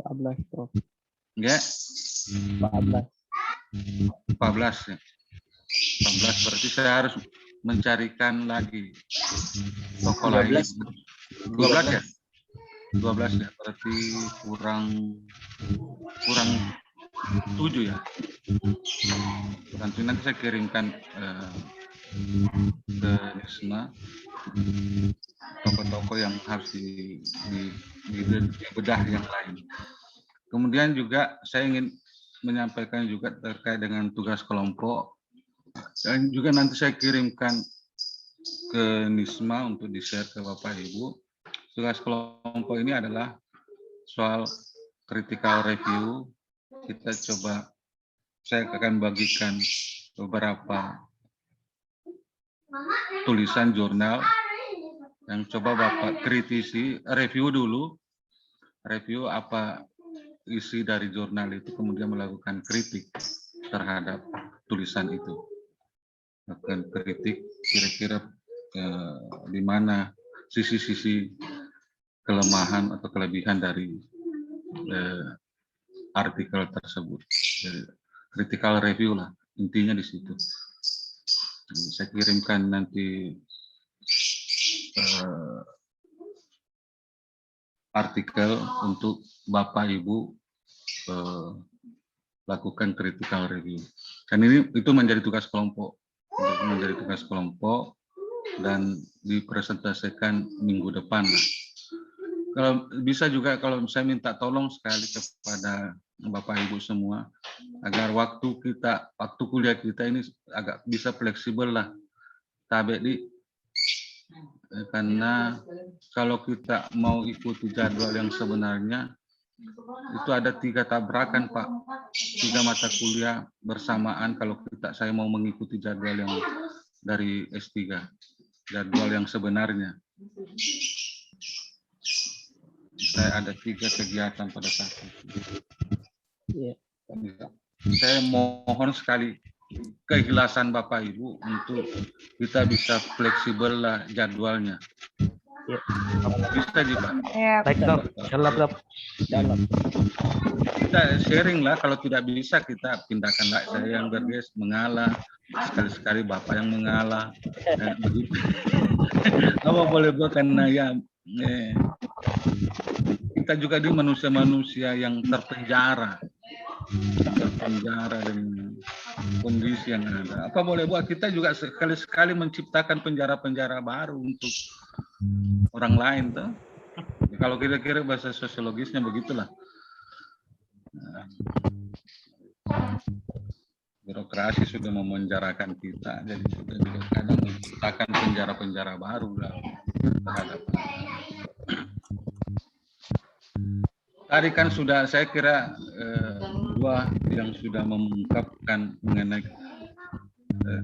14, Prof. Ya. 14. 14 ya. 14 berarti saya harus mencarikan lagi tokoh lain. 12 ya? 12 ya, berarti kurang 7 ya. Nanti saya kirimkan ke Nisma tokoh-tokoh yang harus dibedah yang lain. Kemudian juga saya ingin menyampaikan juga terkait dengan tugas kelompok, dan juga nanti saya kirimkan ke Nisma untuk di-share ke Bapak Ibu. Tugas kelompok ini adalah soal critical review. Saya akan bagikan beberapa tulisan jurnal yang coba Bapak kritisi, review dulu, review apa isi dari jurnal itu, kemudian melakukan kritik terhadap tulisan itu. Melakukan kritik kira-kira di mana sisi-sisi kelemahan atau kelebihan dari artikel tersebut. Jadi, critical review lah, intinya di situ. Saya kirimkan nanti artikel untuk Bapak Ibu lakukan critical review. Dan itu menjadi tugas kelompok, dan dipresentasikan minggu depan. Kalau bisa juga, kalau saya minta tolong sekali kepada Bapak Ibu semua, agar waktu kuliah kita ini agak bisa fleksibel lah, karena kalau kita mau ikuti jadwal yang sebenarnya, itu ada 3 tabrakan Pak, 3 mata kuliah bersamaan kalau saya mau mengikuti jadwal yang dari S3, jadwal yang sebenarnya. Saya ada 3 kegiatan pada saat itu. Saya mohon sekali keikhlasan Bapak Ibu untuk kita bisa fleksibel lah jadwalnya. Bisa juga. Baik, Prof. Insyaallah, Prof. Kita sharing lah, kalau tidak bisa kita pindahkan lah. Saya yang berges mengalah, sekali-sekali Bapak yang mengalah. Begitu. Apa boleh buat, karena ya kita juga di manusia-manusia yang terpenjara dengan kondisi yang ada. Apa boleh buat, kita juga sekali-sekali menciptakan penjara-penjara baru untuk orang lain tuh. Kalau kira-kira bahasa sosiologisnya begitulah. Birokrasi sudah memenjarakan kita, jadi sudah kadang menciptakan penjara-penjara baru terhadap. Tadi kan sudah saya kira 2 yang sudah mengungkapkan mengenai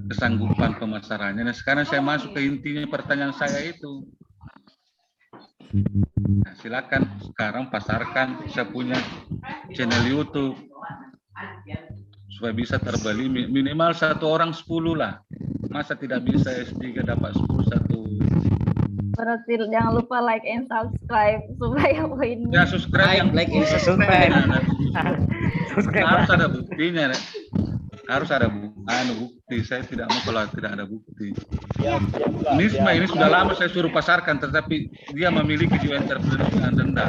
kesanggupan pemasarannya. Nah, sekarang saya masuk ke intinya pertanyaan saya itu. Nah, silakan sekarang pasarkan, saya punya channel YouTube supaya bisa terbeli minimal 1 orang 10 lah. Masa tidak bisa S3 dapat 10 satu. Berarti jangan lupa like and subscribe supaya poinnya. Ya subscribe yang Like and subscribe. harus ada buktinya. Harus ada bukti. Saya tidak mau kalau tidak ada bukti. Ini sudah lama saya suruh pasarkan, tetapi dia memiliki jiwa entrepreneur yang rendah.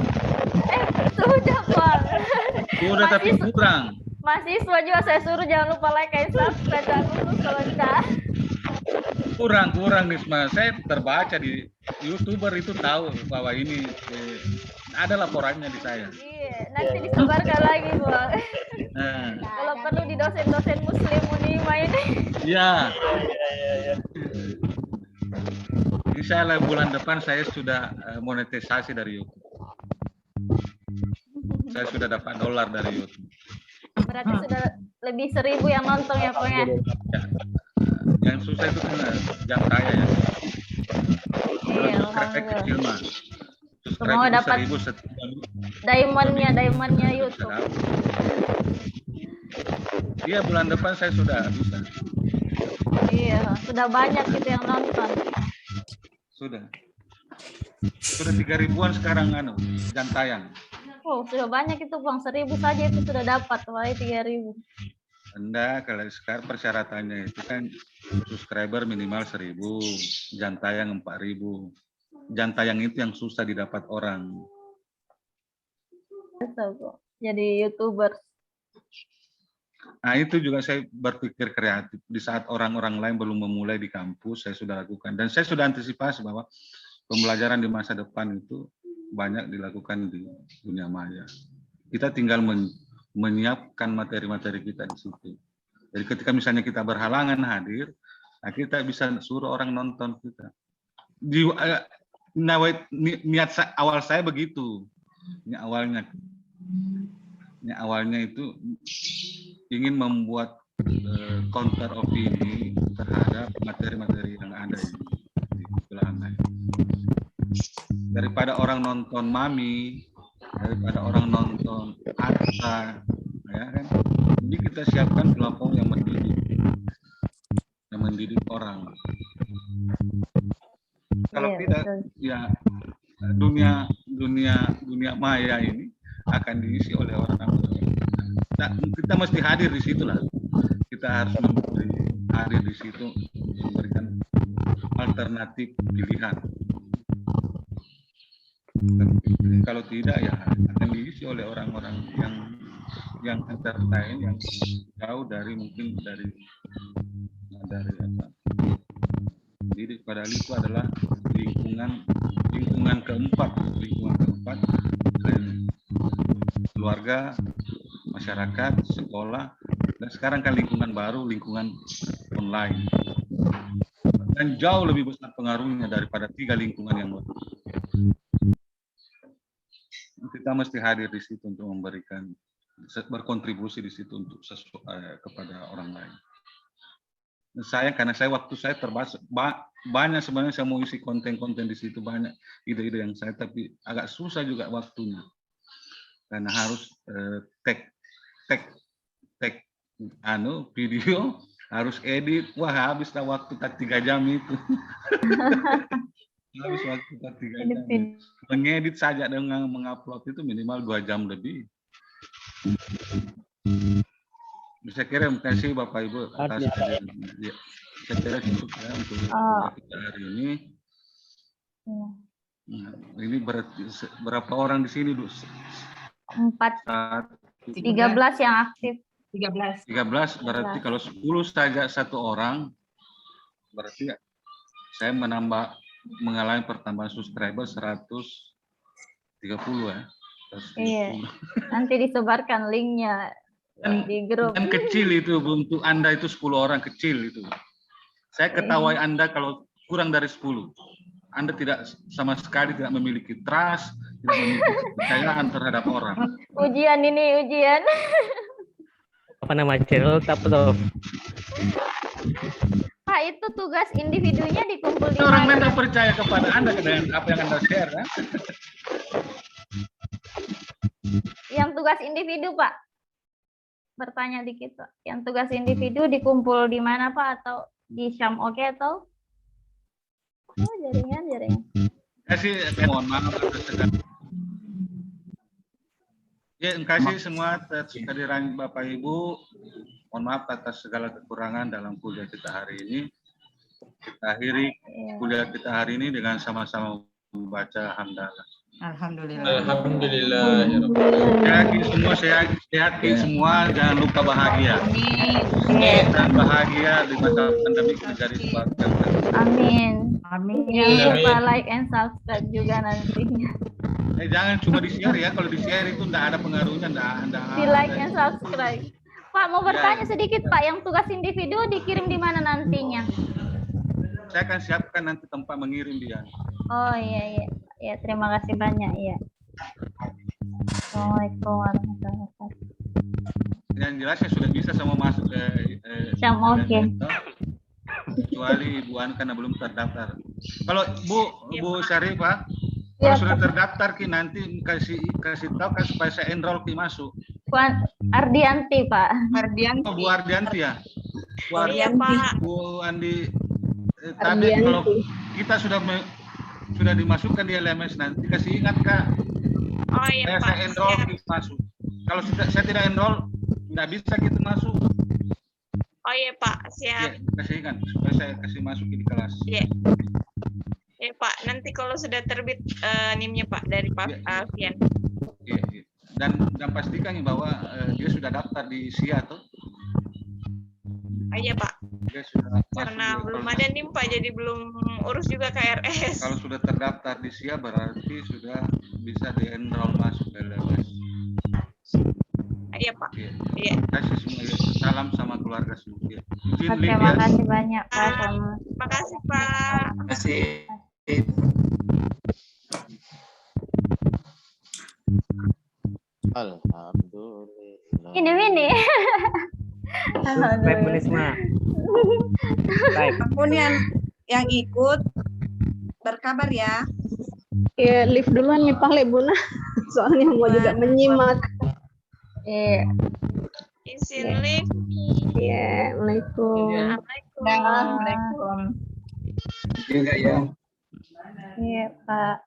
Sudah Pak. Sudah tapi kurang. Mahasiswa juga saya suruh jangan lupa like and subscribe dan lulus kalau enggak. Kurang Nisma. Saya terbaca di YouTuber itu tahu bahwa ini ada laporannya di saya. Iya, nanti disebarkan lagi Bang. Nah, Kalau perlu di dosen-dosen muslim Unima ini. ya. Insya Allah bulan depan saya sudah monetisasi dari YouTube. Saya sudah dapat $, dari YouTube. Berarti sudah lebih 1.000 yang nonton ya Bang ya. Ya. Yang susah itu kan jam saya ya. Kalau Iya, subscribe kecil mah. Subscribe Semua itu dapat 1.000 setiap diamondnya YouTube. Iya, bulan depan saya sudah bisa. Iya, sudah banyak gitu yang nonton. Sudah 3.000-an sekarang jam tayang. Oh, sudah banyak itu Bang. 1.000 saja itu sudah dapat, mulai 3.000. Anda kalau sekarang persyaratannya itu kan subscriber minimal 1.000, jam tayang 4.000. Jam tayang itu yang susah didapat orang. Betul, jadi YouTuber. Nah itu juga saya berpikir kreatif. Di saat orang-orang lain belum memulai di kampus, saya sudah lakukan. Dan saya sudah antisipasi bahwa pembelajaran di masa depan itu banyak dilakukan di dunia maya. Kita tinggal menyiapkan materi-materi kita di situ. Jadi ketika misalnya kita berhalangan hadir, nah kita bisa suruh orang nonton kita. Niat awal saya begitu. Ini awalnya itu ingin membuat counter opini terhadap materi-materi yang ada di belahan lain. Daripada orang nonton Mami, daripada orang nonton Atta, ya kan? Jadi kita siapkan platform yang mendidik orang. Kalau Iya, tidak, betul. ya dunia maya ini akan diisi oleh orang-orang. Kita mesti hadir di situ lah. Kita harus hadir di situ, memberikan alternatif pilihan. Kalau tidak ya akan diisi oleh orang-orang yang entertain, yang jauh dari mungkin dari apa. Jadi padahal itu adalah lingkungan keempat keluarga, masyarakat, sekolah, dan sekarang kan lingkungan baru, lingkungan online. Dan jauh lebih besar pengaruhnya daripada 3 lingkungan yang lain. Kita mesti hadir di situ untuk memberikan, berkontribusi di situ untuk kepada orang lain. Karena waktu saya terbatas, banyak sebenarnya saya mau isi konten-konten di situ, banyak ide-ide yang saya, tapi agak susah juga waktunya. Karena harus tag video, harus edit, wah habislah waktu 3 jam itu. Habis waktu 3 jam. Mengedit saja dengan mengupload itu minimal 2 jam lebih. Saya kira terima kasih Bapak Ibu atas ya, saya kira cukup ya untuk kita hari ini. Nah, ini berapa orang di sini, Du? 13 yang aktif. 13. 13 berarti kalau 10 saja satu orang, berarti saya mengalami pertambahan subscriber 130 ya. 130. Iya. Nanti disebarkan linknya di grup. Dan kecil itu untuk Anda itu 10 orang kecil itu. Saya ketawai Anda kalau kurang dari 10. Anda tidak sama sekali tidak memiliki trust, tidak memiliki kepercayaan terhadap orang. Ujian. Apa nama channel Prof? Pak, itu tugas individunya dikumpul di Orang lain mana? tidak percaya kepada Anda dengan apa yang Anda share, kan? Yang tugas individu, Pak. Bertanya dikit, Pak. Yang tugas individu dikumpul di mana, Pak? Atau Di Syam oke atau? Oh, jaringan. Kasih mohon maaf atas segala. Ya, kasih semua kehadiran Bapak Ibu. Mohon maaf atas segala kekurangan dalam kuliah kita hari ini. Kita akhiri kuliah kita hari ini dengan sama-sama membaca hamdalah. Alhamdulillah. Alhamdulillah. Ya Rabbi. Sehat semua, jangan lupa bahagia. Amin. Dan bahagia di masa pandemi menjadi sebab yang Amin. Jangan Amin. lupa like and subscribe juga nantinya. jangan cuma di-share ya, kalau di-share itu enggak ada pengaruhnya, enggak. Di like and subscribe. Pak, mau bertanya sedikit Pak, yang tugas individu dikirim di mana nantinya? Saya akan siapkan nanti tempat mengirim dia. Oh iya. Ya, terima kasih banyak ya. Assalamualaikum warahmatullahi wabarakatuh. Yang jelasnya sudah bisa semua masuk ke Syam oke. kecuali Ibu An karena belum terdaftar. Kalau Bu Syarifah, Ya, kalau sudah terdaftar Ki nanti kasih tahu kan supaya saya enroll Ki masuk. Puan Ardianti Pak. Mardian. Oh, Bu Ardianti ya. Bu Iya, Pak. Bu Andi tadi kalau kita sudah dimasukkan di LMS nanti kasih ingat Kak. Oh iya, Pak. Saya enroll Siap. Ki masuk. Kalau saya tidak enroll nggak bisa kita masuk. Oh iya, Pak. Siap. Ya, kasih ingat supaya saya kasih masuk di kelas. Iya. Ya, Pak. Nanti kalau sudah terbit NIM-nya, Pak, dari Pak Iya. Alfian. Iya. Dan pastikan bahwa dia sudah daftar di SIA tuh. Oh iya, Pak. Dia sudah Karena masuk. belum ada NIM, Pak, jadi belum urus juga KRS. Kalau sudah terdaftar di SIA berarti sudah bisa di-enroll masuk ke LMS. Iya, Pak. Iya. Iya. Kasih semua ya. Salam sama keluarga semua. Ya. Izin live Terima ya. kasih banyak Pak. Sama. Makasih, Pak. Terima kasih. Alhamdulillah. Ini. Subscribe Menisma. Subscribe. Apapun yang ikut berkabar ya. Ya, live duluan nih Pak Lebuna. Soalnya mau juga menyimak. Iya. Izin live. Ya, Waalaikumsalam. Assalamualaikum. Assalamualaikum. Juga ya. Iya Pak.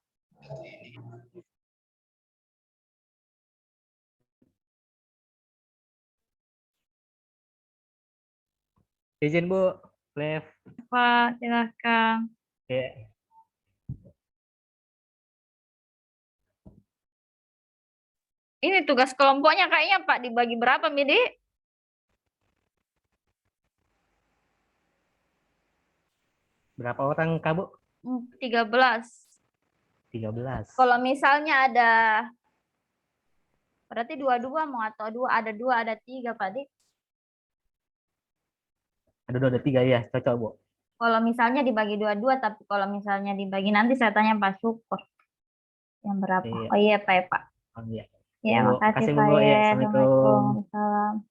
Izin Bu, live. Pak, silakan. Ya. Ini tugas kelompoknya kayaknya Pak dibagi berapa, Midi? Berapa orang Kak, Bu? 13. 13. Kalau misalnya ada, berarti dua mau atau ada 2, ada 3 Pak Dik. Ada 3 ya, cocok Bu. Kalau misalnya dibagi 2, tapi kalau misalnya dibagi nanti saya tanya Pak Syukur. Yang berapa? Iya. Oh iya Pak ya Pak. Oh, iya. Ya, Bu, makasih kasih, Pak Bu. Ya, ya. Assalamualaikum. Assalamualaikum. Salam.